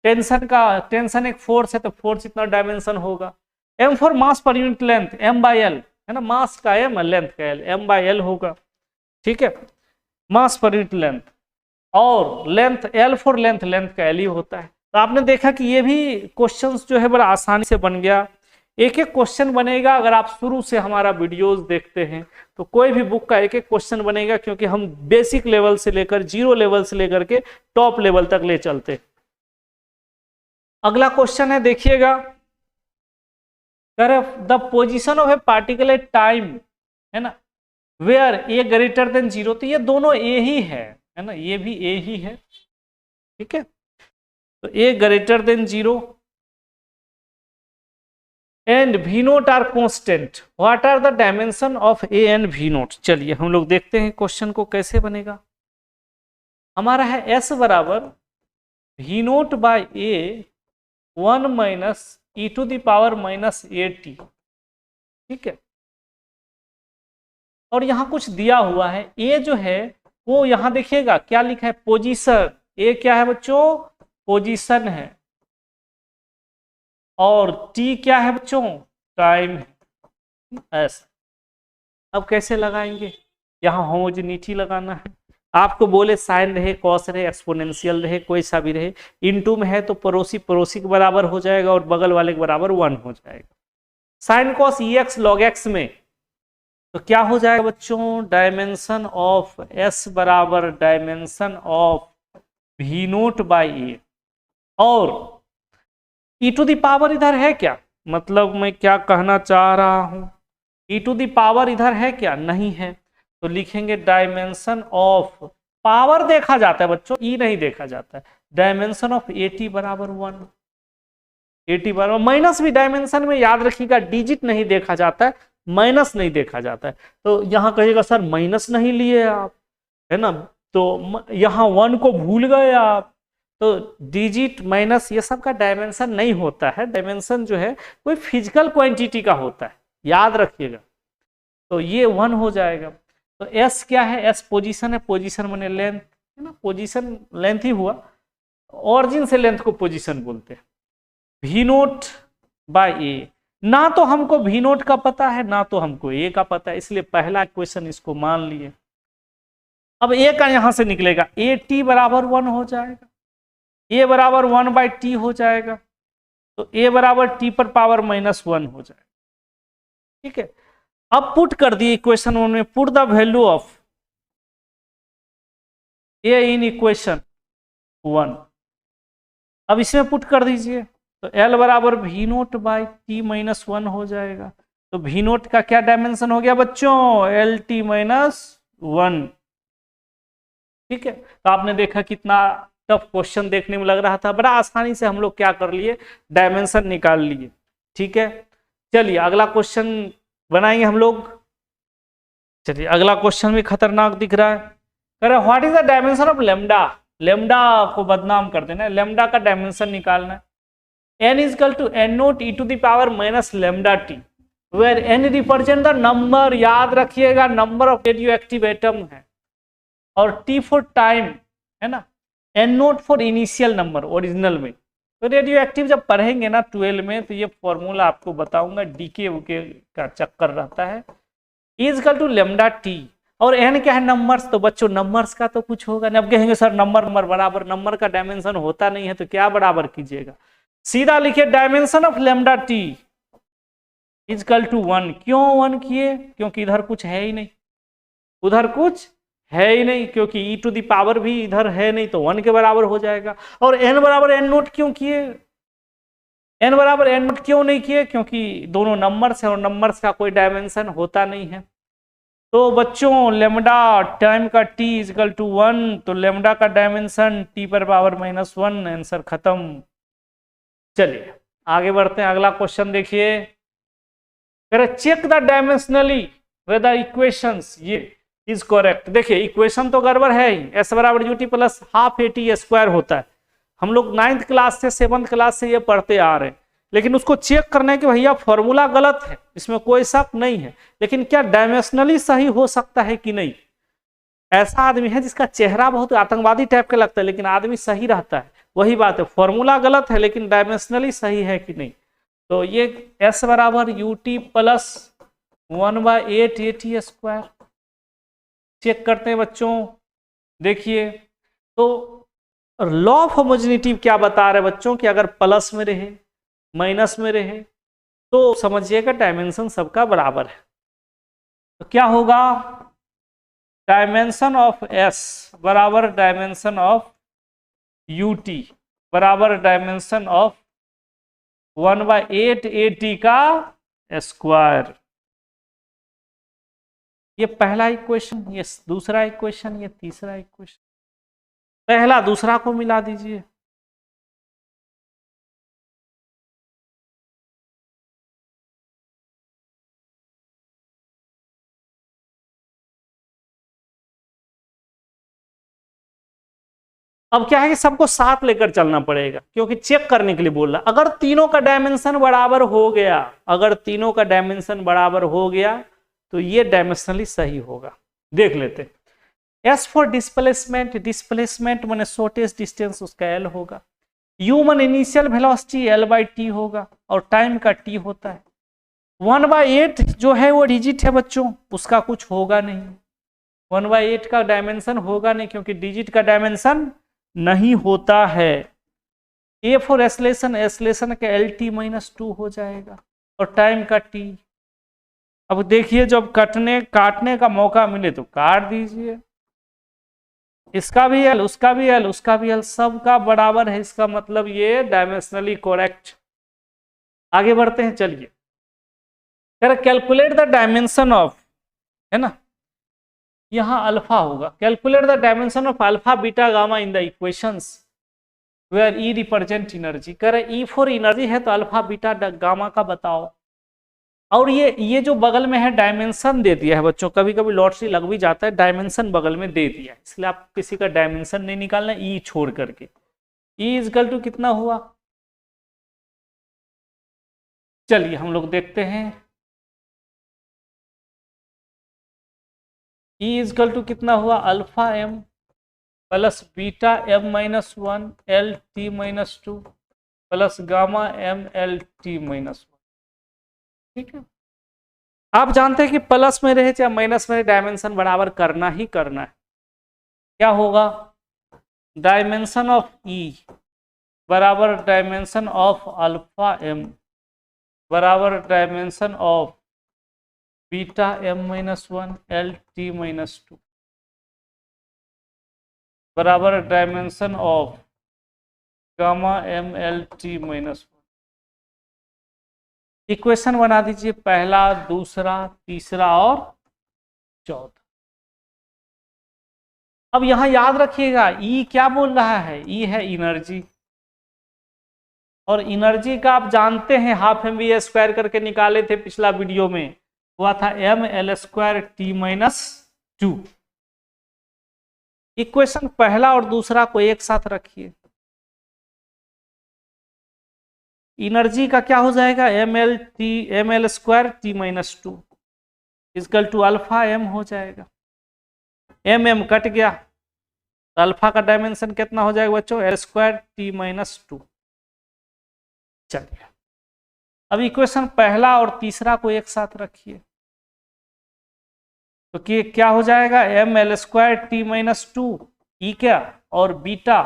S1: टेंशन का, टेंशन एक फोर्स है तो फोर्स इतना डायमेंशन होगा। M for mass per unit length, M/L है ना, मास का M लेंथ का L, M/L होगा। ठीक है, मास पर यूनिट लेंथ, और length L for length, length का L ही होता है। तो आपने देखा कि ये भी क्वेश्चंस जो है बड़ा आसानी से बन गया, एक एक क्वेश्चन बनेगा। अगर आप शुरू से हमारा वीडियोस देखते हैं तो कोई भी बुक का एक एक क्वेश्चन बनेगा, क्योंकि हम बेसिक लेवल से लेकर, जीरो लेवल से लेकर के टॉप लेवल तक ले चलते। अगला क्वेश्चन है, देखिएगा, the position of a particular time है ना, वेयर ए ग्रेटर देन 0, तो ये दोनों ए ही है ना, ये भी ए ही है। ठीक है, तो A greater than 0, and V naught are constant, what are the dimension of A and V naught. चलिए हम लोग देखते हैं क्वेश्चन को कैसे बनेगा। हमारा है एस बराबर V naught by A 1 minus E to the power minus A T, ठीक है। और यहां कुछ दिया हुआ है, ए जो है वो यहां देखिएगा क्या लिखा है, पोजीशन। ए क्या है बच्चों, पोजीशन है, और टी क्या है बच्चों, टाइम है। ऐसा अब कैसे लगाएंगे, यहाँ होमोजेनिटी लगाना है। आपको बोले साइन रहे, कॉस रहे, एक्सपोनेंशियल रहे, कोई सा भी रहे, इनटू में है तो पड़ोसी पड़ोसी के बराबर हो जाएगा और बगल वाले के बराबर 1 हो जाएगा। Sine cos E X log X में तो क्या हो जाएगा बच्चों, डायमेंशन ऑफ एस बराबर dimension of V naught by A. और ई टू द पावर इधर है क्या, मतलब मैं क्या कहना चाह रहा हूं, ई टू द पावर इधर है क्या, नहीं है, तो लिखेंगे डायमेंशन ऑफ, पावर देखा जाता है बच्चों, ई नहीं देखा जाता है, डायमेंशन ऑफ ए टी बराबर 1। ए टी बराबर माइनस भी डायमेंशन में याद रखिएगा डिजिट नहीं देखा जाता है, माइनस नहीं देखा जाता है। तो यहां कहिएगा सर माइनस नहीं लिए आप, है ना, तो यहां 1 को भूल गए आप, तो डिजिट माइनस ये सब का डायमेंशन नहीं होता है। डायमेंशन जो है कोई फिजिकल क्वांटिटी का होता है, याद रखिएगा। तो ये 1 हो जाएगा। तो एस क्या है, एस पोजीशन है, पोजीशन माने लेंथ है ना, पोजीशन लेंथ ही हुआ, ऑरिजिन से लेंथ को पोजीशन बोलते हैं। वी नोट बाय ए, ना तो हमको वी नोट का पता है ना तो हमको ए का पता है, इसलिए पहला क्वेश्चन इसको मान लिए। अब ए का यहां से निकलेगा, ए टी बराबर 1 हो जाएगा, ए बराबर 1 बाई टी हो जाएगा, तो ए बराबर टी पर पावर माइनस 1 हो जाएगा, ठीक है। अब पुट कर दिए इक्वेशन 1 में, put the value of A in equation 1। अब इसमें पुट कर दीजिए, तो एल बराबर V naught by T minus 1 हो जाएगा। तो वी नोट का क्या डायमेंशन हो गया बच्चों, एल टी माइनस 1, ठीक है। तो आपने देखा कितना टफ क्वेश्चन देखने में लग रहा था, बड़ा आसानी से हम लोग क्या कर लिए, डायमेंशन निकाल लिए, ठीक है। चलिए अगला क्वेश्चन बनाएंगे हम लोग। चलिए अगला क्वेश्चन भी खतरनाक दिख रहा है, कह रहे what is the dimension of lambda. Lambda को बदनाम कर देना, लेमडा का डायमेंशन निकालना है। n is equal to n note e to the power minus lambda t, where n represent the number, याद रखिएगा number of radio active atom है, और t फॉर टाइम है ना, n note for initial number original में। तो रेडियो एक्टिव जब पढ़ेंगे ना 12 में, तो ये फॉर्मूला आपको बताऊंगा, डीके उके का चक्कर रहता है। Is equal to lambda T, और n क्या है, नंबर्स, तो बच्चों नंबर्स का तो कुछ होगा नहीं। अब कहेंगे सर नंबर नंबर बराबर, नंबर का डायमेंशन होता नहीं है तो क्या बराबर कीजिएगा, सीधा लिखिए dimension of lambda T is equal to 1। क्यों 1 किए, क्योंकि इधर कुछ है ही नहीं, उधर कुछ है ही नहीं, क्योंकि ई टू दी पावर भी इधर है नहीं, तो 1 के बराबर हो जाएगा। और n बराबर n नोट क्यों किए, n बराबर n नोट क्यों नहीं किए, क्योंकि दोनों नंबर्स है और नंबर्स का कोई डायमेंशन होता नहीं है। तो बच्चों लेमडा टाइम का t इजकल टू 1, तो लेमडा का डायमेंशन t पर पावर माइनस 1, आंसर खत्म। चलिए आगे बढ़ते हैं, अगला क्वेश्चन देखिए, check the dimensionally whether equations ये इज करेक्ट। देखिए इक्वेशन तो गड़बड़ है ही, एस बराबर UT plus half A T square होता है, हम लोग 9th क्लास से 7th क्लास से ये पढ़ते आ रहे हैं, लेकिन उसको चेक करने के भैया फॉर्मूला गलत है, इसमें कोई शक नहीं है, लेकिन क्या डायमेंशनली सही हो सकता है कि नहीं। ऐसा आदमी है जिसका चेहरा बहुत आतंकवादी टाइप का लगता है, लेकिन आदमी सही रहता है, वही बात है, फॉर्मूला गलत है लेकिन डायमेंशनली सही है कि नहीं। तो ये एस बराबर U T plus 1/8 A T square, check करते हैं बच्चों। देखिए तो लॉ ऑफ होमोजेनिटी क्या बता रहे बच्चों, कि अगर प्लस में रहे माइनस में रहे तो समझिएगा डायमेंशन सबका बराबर है। तो क्या होगा, डायमेंशन ऑफ एस बराबर डायमेंशन ऑफ यू टी बराबर डायमेंशन ऑफ 1/8 ए टी का स्क्वायर। ये पहला इक्वेशन, ये दूसरा इक्वेशन, ये तीसरा इक्वेशन, पहला दूसरा को मिला दीजिए, अब क्या है कि सबको साथ लेकर चलना पड़ेगा, क्योंकि चेक करने के लिए बोल रहा। अगर तीनों का डायमेंशन बराबर हो गया, अगर तीनों का डायमेंशन बराबर हो गया तो ये डायमेंशनली सही होगा। देख लेते हैं। एस फॉर डिस्प्लेसमेंट, डिस्प्लेसमेंट माने शॉर्टेस्ट डिस्टेंस, उसका एल होगा। यू माने initial velocity, L by T होगा, और टाइम का टी होता है। 1/8 जो है वो डिजिट है बच्चों, उसका कुछ होगा नहीं। 1/8 का डायमेंशन होगा नहीं, क्योंकि डिजिट का डायमेंशन नहीं होता है। ए फॉर एसलेशन, एसलेशन का एल टी माइनस 2 हो जाएगा, और टाइम का टी। अब देखिए जब काटने का मौका मिले तो काट दीजिए, इसका भी एल, उसका भी एल, उसका भी एल, सबका बराबर है, इसका मतलब ये डायमेंशनली करेक्ट। आगे बढ़ते हैं, चलिए। कैलकुलेट द डायमेंशन ऑफ, है ना, यहां अल्फा होगा। Calculate the dimension of alpha beta gamma in the equations where E represent energy. कह रहे ई फॉर एनर्जी है तो अल्फा बीटा गामा का बताओ। और ये जो बगल में है डायमेंशन दे दिया है बच्चों, कभी कभी लॉटरी लग भी जाता है, डायमेंशन बगल में दे दिया है, इसलिए आप किसी का डायमेंशन नहीं निकालना, ई छोड़ करके। ई इजकल टू कितना हुआ, चलिए हम लोग देखते हैं। ई इजकल टू कितना हुआ, alpha M plus beta M minus 1 L T minus 2 plus gamma M L T minus 1। ठीक है, आप जानते हैं कि प्लस में रहे चाहे माइनस में रहे, डायमेंशन बराबर करना ही करना है। क्या होगा, डायमेंशन ऑफ ई बराबर डायमेंशन ऑफ अल्फा एम बराबर dimension of beta M minus 1 L T minus 2 बराबर dimension of gamma M L T minus 1। Equation बना दीजिए, पहला, दूसरा, तीसरा और चौथा। अब यहां याद रखिएगा ई क्या बोल रहा है, ई है एनर्जी, और एनर्जी का आप जानते हैं हाफ एम वी स्क्वायर करके निकाले थे पिछला वीडियो में, हुआ था M L square T minus 2। Equation पहला और दूसरा को एक साथ रखिए, एनर्जी का क्या हो जाएगा, M L square T minus 2 is equal to alpha M हो जाएगा। एम एम कट गया तो अल्फा का डायमेंशन कितना हो जाएगा बच्चों, एल स्क्वायर टी माइनस 2। चलिए अब इक्वेशन पहला और तीसरा को एक साथ रखिए, तो क्या हो जाएगा, M L square T minus 2 E क्या, और beta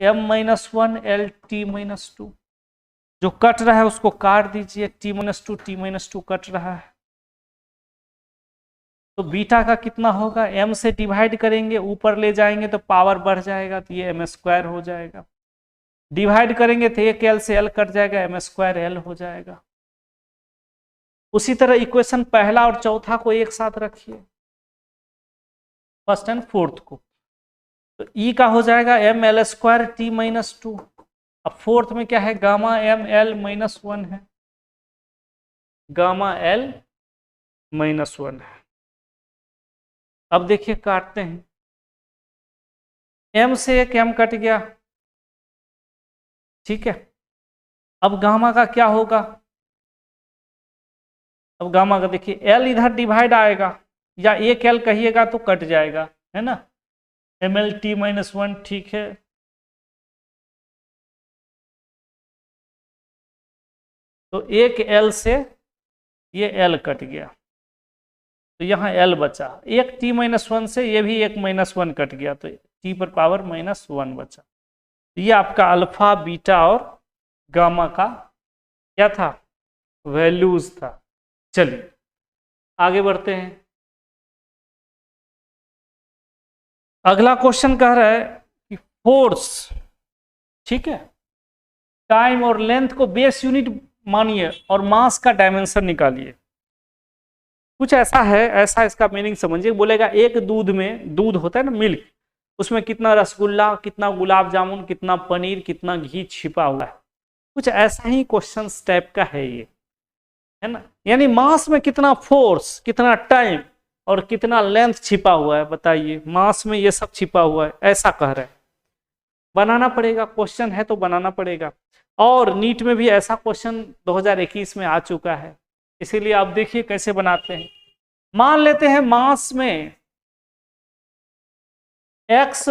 S1: M minus 1 L T minus 2। जो कट रहा है उसको काट दीजिए, T minus 2 T minus 2 cut रहा है, तो बीटा का कितना होगा, m से डिवाइड करेंगे, ऊपर ले जाएंगे तो पावर बढ़ जाएगा, तो ये एम स्क्वायर हो जाएगा। डिवाइड करेंगे तो एक एल से एल कट जाएगा, एम स्क्वायर एल हो जाएगा। उसी तरह इक्वेशन पहला और चौथा को एक साथ रखिए, फर्स्ट एंड फोर्थ को, तो ई का हो जाएगा M L square T minus 2। अब फोर्थ में क्या है, गामा एम एल माइनस 1 है, गामा एल माइनस 1 है। अब देखिए काटते हैं, m से एक m कट गया, ठीक है। अब गामा का क्या होगा, अब गामा का देखिए l इधर डिवाइड आएगा, या एक l कहिएगा तो कट जाएगा, है ना, एम एल टी माइनस 1, ठीक है। तो एक l से ये l कट गया, तो यहाँ l बचा, एक t माइनस 1 से ये भी एक माइनस 1 कट गया, तो t पर पावर माइनस 1 बचा। तो ये आपका अल्फा बीटा और गामा का क्या था, वैल्यूज था। चलिए आगे बढ़ते हैं। अगला क्वेश्चन कह रहा है कि फोर्स, ठीक है, टाइम और लेंथ को बेस यूनिट मानिए और मास का डायमेंशन निकालिए। कुछ ऐसा है, ऐसा इसका मीनिंग समझिए, बोलेगा एक दूध में, दूध होता है ना मिल्क, उसमें कितना रसगुल्ला, कितना गुलाब जामुन, कितना पनीर, कितना घी छिपा हुआ है। कुछ ऐसा ही क्वेश्चन टाइप का है ये, है ना, यानी मास में कितना फोर्स, कितना टाइम और कितना लेंथ छिपा हुआ है, बताइए, मास में ये सब छिपा हुआ है, ऐसा कह रहा है। बनाना पड़ेगा, क्वेश्चन है तो बनाना पड़ेगा। और नीट में भी ऐसा क्वेश्चन 2021 में आ चुका है, इसीलिए आप देखिए कैसे बनाते हैं। मान लेते हैं मास में x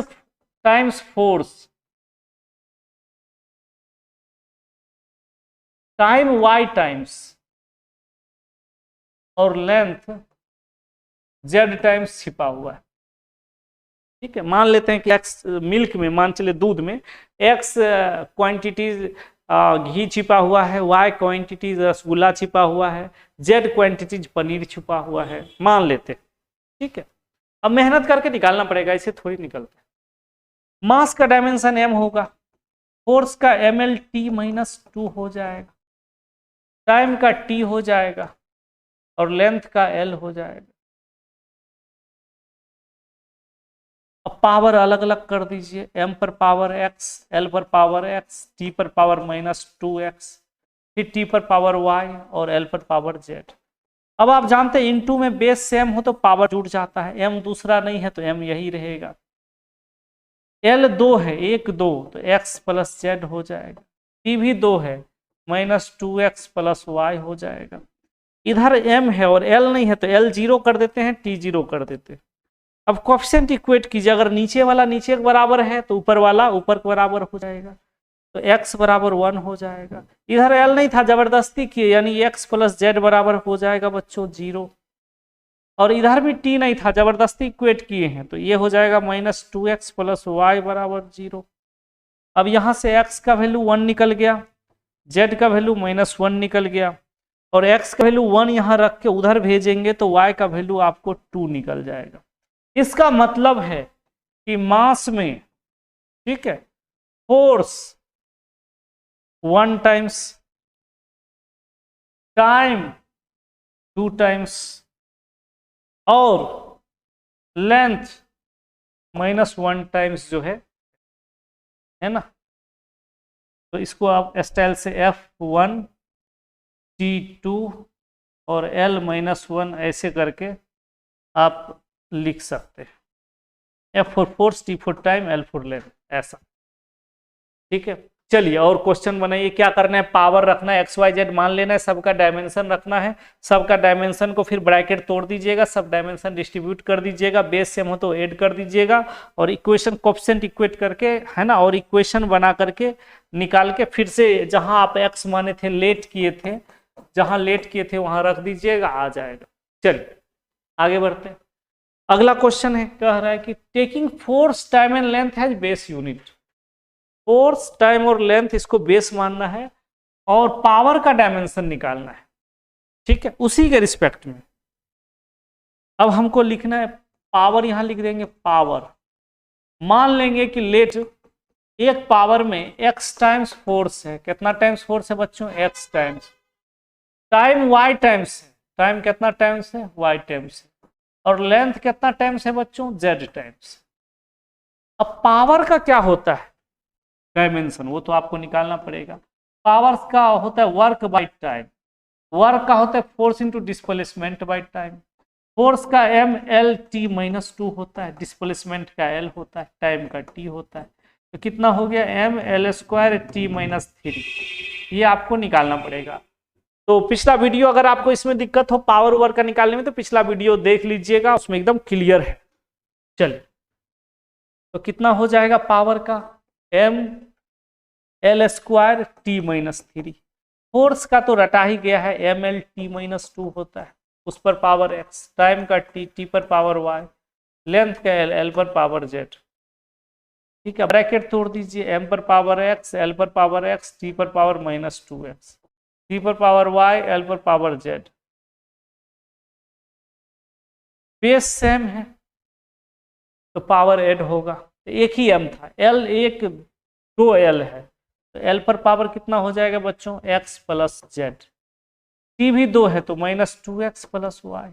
S1: times force time y times और लेंथ z टाइम्स छिपा हुआ है। ठीक है, मान लेते हैं कि x मिल्क में, मान चले दूध में x क्वांटिटीज घी छिपा हुआ है, y क्वांटिटीज रसगुल्ला छिपा हुआ है, z क्वांटिटीज पनीर छिपा हुआ है, मान लेते हैं। ठीक है, अब मेहनत करके निकालना पड़ेगा, इसे थोड़ी निकलता है। मास का डायमेंशन m होगा, फोर्स का ml t-2 हो जाएगा, टाइम का t हो जाएगा और लेंथ का l हो जाएगा। अब पावर अलग अलग कर दीजिए, m पर पावर x, l पर पावर x, t पर पावर -2x, फिर t पर पावर y और l पर पावर z। अब आप जानते हैं इनटू में बेस सेम हो तो पावर जुड़ जाता है, m दूसरा नहीं है तो m यही रहेगा। l 2 है, 1 2 तो x प्लस z हो जाएगा, t भी 2 है, -2x प्लस y हो जाएगा। इधर m है और l नहीं है तो l 0 कर देते हैं, t 0 कर देते हैं। अब कोएफिशिएंट इक्वेट कीजिए, अगर नीचे वाला नीचे के बराबर है तो ऊपर वाला ऊपर के बराबर हो जाएगा, तो x बराबर 1 हो जाएगा। इधर l नहीं था, जबरदस्ती किए, यानी x प्लस z बराबर हो जाएगा बच्चों 0, और इधर भी t नहीं था, जबरदस्ती इक्वेट किए हैं, तो ये हो जाएगा -2x प्लस y बराबर 0। अब यहाँ से x का वैल्यू 1 निकल गया, z का वैल्यू -1 निकल गया, और x का वैल्यू 1 यहाँ रख के उधर भेजेंगे तो y का वैल्यू आपको 2 निकल जाएगा। इसका मतलब है कि मास में, ठीक है, फोर्स 1 टाइम्स, टाइम 2 टाइम्स और लेंथ -1 टाइम्स जो है ना, तो इसको आप स्टाइल से F1 T2 और L -1 ऐसे करके आप लिख सकते हैं, F4 force, T4 time, L4 length, ऐसा। ठीक है, चलिए और क्वेश्चन बनाइए। क्या करना है, पावर रखना है, XYZ मान लेना है, सबका डायमेंशन रखना है, सबका डायमेंशन को फिर ब्रैकेट तोड़ दीजिएगा, सब डायमेंशन डिस्ट्रीब्यूट कर दीजिएगा, बेस सेम हो तो ऐड कर दीजिएगा, और इक्वेशन कोएफिशिएंट इक्वेट करके, है ना, और इक्वेशन बना करके निकाल के फिर से जहां आप x माने थे, लेट किए थे, जहां लेट किए थे वहां रख दीजिएगा, आ जाएगा। चलिए आगे बढ़ते हैं। अगला क्वेश्चन है, कह रहा है कि taking force, time and length has base unit. Force, time और लेंथ इसको बेस मानना है और पावर का डायमेंशन निकालना है। ठीक है, उसी के रिस्पेक्ट में अब हमको लिखना है पावर, यहां लिख देंगे पावर। मान लेंगे कि लेट एक पावर में x टाइम्स फोर्स है, कितना टाइम्स फोर्स है बच्चों, x times, time y times है, टाइम कितना टाइम्स है, y टाइम्स है, और लेंथ कितना टाइम्स है बच्चों, z टाइम्स। अब पावर का क्या होता है डायमेंशन, वो तो आपको निकालना पड़ेगा। पावर का होता है वर्क बाय टाइम, वर्क का होता है force into displacement by time. Force का mlt -2 होता है, डिस्प्लेसमेंट का l होता है, टाइम का t होता है, तो कितना हो गया ml² t-3, ये आपको निकालना पड़ेगा। तो पिछला वीडियो अगर आपको इसमें दिक्कत हो पावर वर्क का निकालने में तो पिछला वीडियो देख लीजिएगा, उसमें एकदम क्लियर है। चलिए तो कितना हो जाएगा पावर का, ml² t-3। फोर्स का तो रटा ही गया है, mlt-2 होता है, उस पर पावर x, टाइम का t पर पावर y, लेंथ का l पर पावर z। ठीक है, ब्रैकेट तोड़ दीजिए, m पर पावर x, l पर पावर x, t पर पावर -2x, t पर पावर y, l पर पावर z। बेस सेम है तो पावर ऐड होगा, एक ही m था, l 1 2 l है, तो l पर पावर कितना हो जाएगा बच्चों, x प्लस z, t भी 2 है तो -2x प्लस y,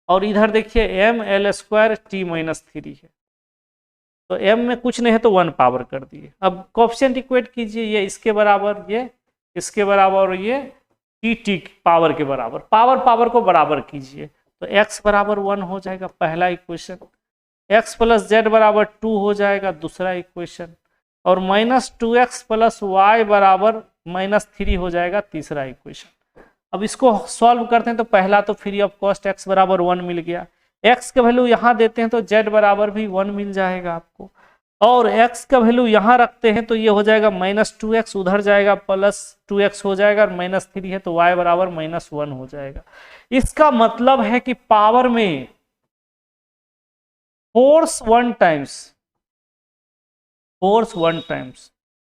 S1: और इधर देखिए ml² t-3 है, तो m में कुछ नहीं है तो 1 पावर कर दिए। अब कोएफिशिएंट इक्वेट कीजिए, ये इसके बराबर, ये इसके बराबर, और ये t पावर के बराबर, पावर को बराबर कीजिए, तो x बराबर 1 हो जाएगा पहला इक्वेशन, x प्लस z बराबर 2 हो जाएगा दूसरा इक्वेशन, और -2x प्लस वाई बराबर -3 हो जाएगा तीसरा इक्वेशन। अब इसको सॉल्व करते हैं तो पहला तो फ्री ऑफ कॉस्ट x बराबर 1 मिल गया, x का वैल्यू यहाँ देते हैं तो z बराबर भी 1 मिल जाएगा आपको, और x का वैल्यू यहाँ रखते हैं तो ये हो जाएगा -2x, उधर जाएगा +2x हो जाएगा, और -3 है तो y बराबर -1 हो जाएगा। इसका मतलब है कि पावर में फोर्स 1 टाइम्स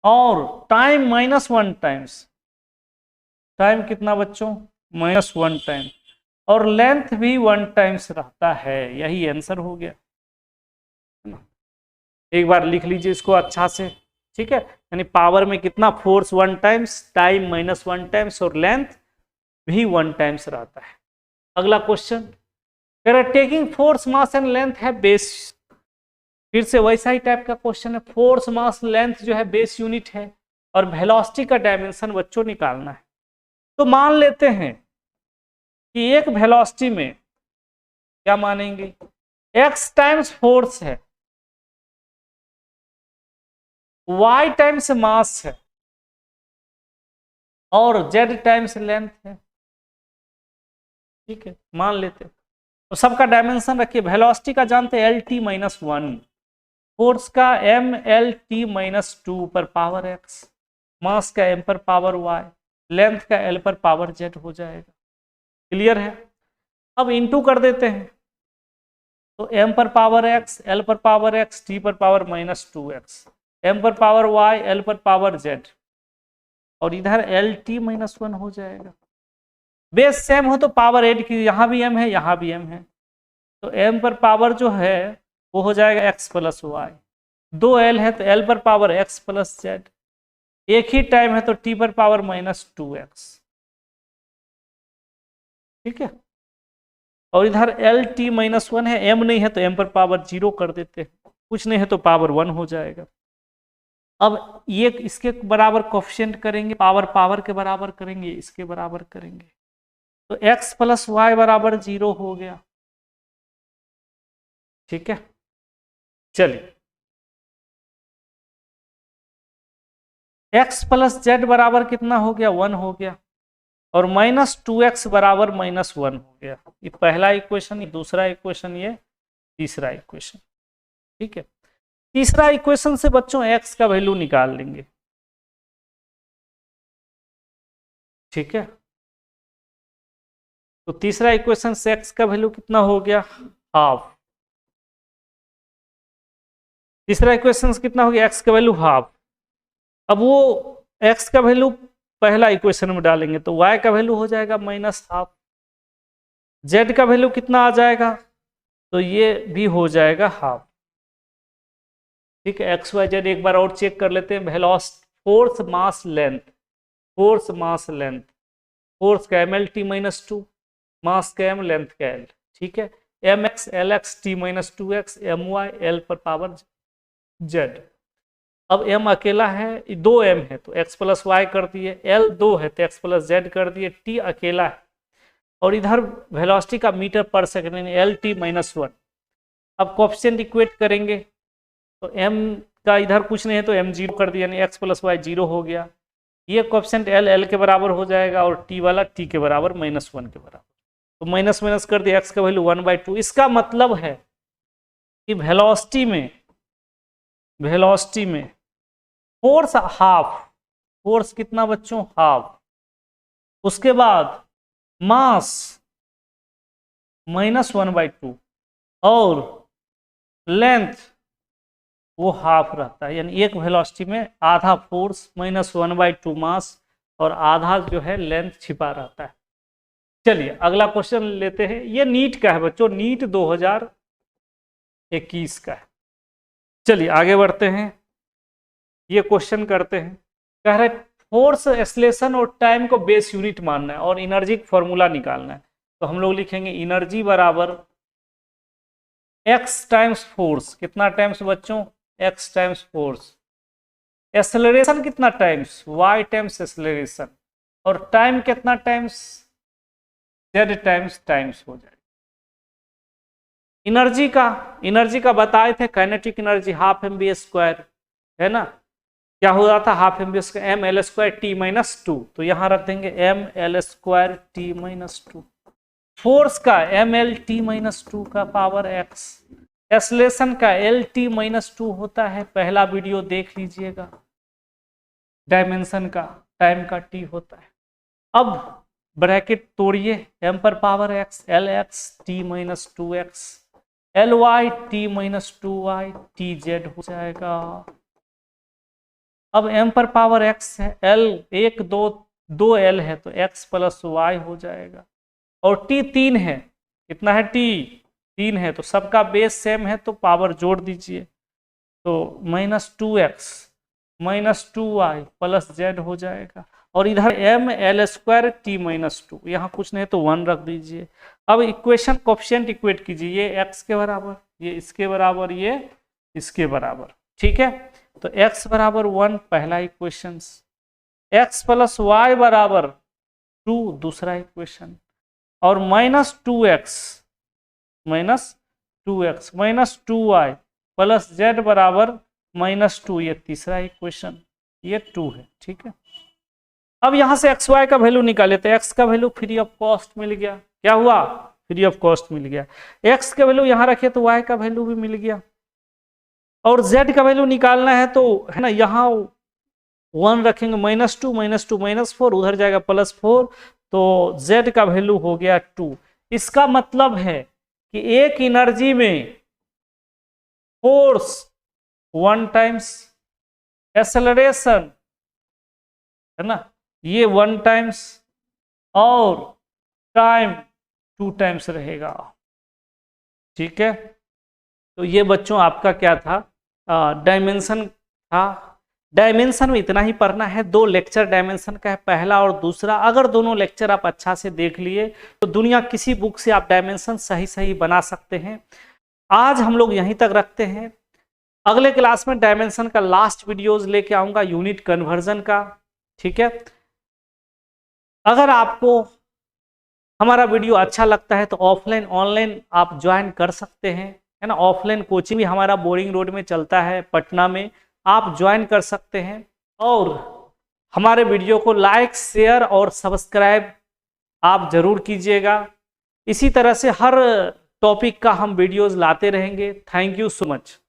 S1: और टाइम -1 टाइम्स, टाइम कितना बच्चों -1 टाइम, और लेंथ भी 1 टाइम्स रहता है। यही आंसर हो गया। एक बार लिख लीजिए इसको अच्छा से, ठीक है। यानी पावर में कितना फोर्स 1 टाइम्स, टाइम -1 टाइम्स और लेंथ भी 1 टाइम्स रहता है। अगला क्वेश्चन कह रहा है taking force mass and length है बेस, फिर से वैसा ही टाइप का क्वेश्चन है। फोर्स मास लेंथ जो है बेस यूनिट है और वेलोसिटी का डायमेंशन बच्चों निकालना है। तो मान लेते हैं कि एक वेलोसिटी में क्या मानेंगे, x टाइम्स फोर्स है, y टाइम्स मास है और z टाइम्स लेंथ है, ठीक है, मान लेते हैं। तो सबका डायमेंशन रखिए। वेलोसिटी का जानते हैं Lt-1, फोर्स का mLt-2 पर पावर x, मास का m पर पावर y, लेंथ का l पर पावर z हो जाएगा। क्लियर है। अब इनटू कर देते हैं तो m पर पावर x, l पर पावर x, t पर पावर -2x, m पर पावर y, l पर पावर z, और इधर Lt-1 हो जाएगा। बेस सेम हो तो पावर ऐड की, यहाँ भी m है यहाँ भी m है, तो m पर पावर जो है वो हो जाएगा x प्लस वाई, 2 l है तो l पर पावर x प्लस z, एक ही टाइम है तो t पर पावर -2x, ठीक है। और इधर Lt-1 है, m नहीं है तो m पर पावर 0 कर देते हैं, कुछ नहीं है तो पावर 1 हो जाएगा। अब ये इसके बराबर कोफिशिएंट करेंगे, पावर पावर के बराबर करेंगे, इसके बराबर करेंगे, तो x प्लस वाई बराबर 0 हो गया, ठीक है। चलिए x प्लस जेड बराबर कितना हो गया, 1 हो गया, और -2x बराबर -1 हो गया। ये पहला इक्वेशन, ये दूसरा इक्वेशन, ये तीसरा इक्वेशन, ठीक है। तीसरा इक्वेशन से बच्चों x का वैल्यू निकाल लेंगे, ठीक है। तो तीसरा इक्वेशन से x का वैल्यू कितना हो गया, हाफ। तीसरा इक्वेशन से कितना हो गया, x का वैल्यू हाफ। अब वो x का वैल्यू पहला इक्वेशन में डालेंगे तो y का वैल्यू हो जाएगा -हाफ, z का वैल्यू कितना आ जाएगा, तो ये भी हो जाएगा हाफ, ठीक है। x y z एक बार और चेक कर लेते हैं। Velocity, force mass length, force mass length, force का mLt-2, मास का m, लेंथ का l, ठीक है। mx lx t-2x my l पर पावर z। अब m अकेला है, 2 m है तो x प्लस वाई कर दिए, l 2 है तो x प्लस जेड कर दिए, t अकेला है, और इधर वेलोसिटी का मीटर पर सेकंड Lt-1। अब कोफिशिएंट इक्वेट करेंगे तो m का इधर कुछ नहीं है तो m 0 कर दिया, यानी x प्लस वाई 0 हो गया। ये कोफिशिएंट l के बराबर हो जाएगा और t वाला t के बराबर -1 के बराबर, तो माइनस माइनस कर दिया, x का वैल्यू 1/2। इसका मतलब है कि वेलोसिटी में फोर्स हाफ, फोर्स कितना बच्चों, हाफ, उसके बाद मास -1/2 और लेंथ वो हाफ रहता है, यानी एक वेलोसिटी में आधा फोर्स -1/2 मास और आधा जो है लेंथ छिपा रहता है। चलिए अगला क्वेश्चन लेते हैं। ये नीट का है बच्चों, नीट 2021 का है। चलिए आगे बढ़ते हैं, ये क्वेश्चन करते हैं। कह रहे फोर्स, एक्सेलरेशन और टाइम को बेस यूनिट मानना है और एनर्जी का फॉर्मूला निकालना है। तो हम लोग लिखेंगे एनर्जी बराबर x टाइम्स फोर्स, कितना टाइम्स बच्चों, x टाइम्स फोर्स, एक्सेलरेशन कितना टाइम्स, y टाइम्स एक्सेलरेशन, और टाइम कितना टाइम्स, z टाइम्स टाइम्स हो जाएगा। एनर्जी का बताए थे, काइनेटिक एनर्जी ½ mv² है ना, क्या हो रहा था, half M B square M L square T minus two, तो यहां रख देंगे M L square T minus two. Force का M L T minus two का पावर एक्स, एक्सलेशन का एल टी माइनस टू होता है, पहला वीडियो देख लीजिएगा। डायमेंशन का टाइम का टी होता है। अब ब्रैकेट तोड़िए, एम पर power X L X T minus two X, L Y T minus two Y T Z हो जाएगा। अब m पर पावर x है, l एक दो l है तो x प्लस वाई हो जाएगा, और t 3 है, कितना है t 3 है, तो सबका बेस सेम है तो पावर जोड़ दीजिए, तो minus two X minus two Y plus Z हो जाएगा। और इधर m l square T minus two, यहाँ कुछ नहीं तो 1 रख दीजिए। अब इक्वेशन कोफिशिएंट इक्वेट कीजिए, ये x के बराबर, ये इसके बराबर, ये इसके बराबर, ठीक है। तो x बराबर 1 पहला इक्वेशन, x प्लस वाई बराबर 2 दूसरा इक्वेशन, और minus two X minus two Y plus Z बराबर माइनस टू, ये तीसरा इक्वेशन, ये 2 है, ठीक है। अब यहां से एक्स वाई का वैल्यू निकाले तो एक्स का वैल्यू फ्री ऑफ कॉस्ट मिल गया, क्या हुआ, फ्री ऑफ कॉस्ट मिल गया। एक्स का वैल्यू यहां रखे तो वाई का वैल्यू भी मिल गया, और z का वैल्यू निकालना है तो है ना, यहाँ 1 रखेंगे, माइनस टू माइनस फोर, उधर जाएगा प्लस 4, तो z का वैल्यू हो गया 2। इसका मतलब है कि एक एनर्जी में फोर्स 1 टाइम्स, एक्सेलरेशन है ना ये 1 टाइम्स, और टाइम 2 टाइम्स रहेगा, ठीक है। तो ये बच्चों आपका क्या था, डायमेंशन था। डायमेंशन में इतना ही पढ़ना है, 2 लेक्चर डायमेंशन का है, पहला और दूसरा। अगर दोनों लेक्चर आप अच्छा से देख लिए तो दुनिया किसी बुक से आप डायमेंशन सही बना सकते हैं। आज हम लोग यहीं तक रखते हैं, अगले क्लास में डायमेंशन का लास्ट वीडियोस लेके आऊंगा, यूनिट कन्वर्जन का, ठीक है। अगर आपको हमारा वीडियो अच्छा लगता है तो ऑफलाइन ऑनलाइन आप ज्वाइन कर सकते हैं, है ना। ऑफलाइन कोचिंग भी हमारा बोरिंग रोड में चलता है पटना में, आप ज्वाइन कर सकते हैं। और हमारे वीडियो को लाइक शेयर और सब्सक्राइब आप जरूर कीजिएगा। इसी तरह से हर टॉपिक का हम वीडियोस लाते रहेंगे। Thank you so much.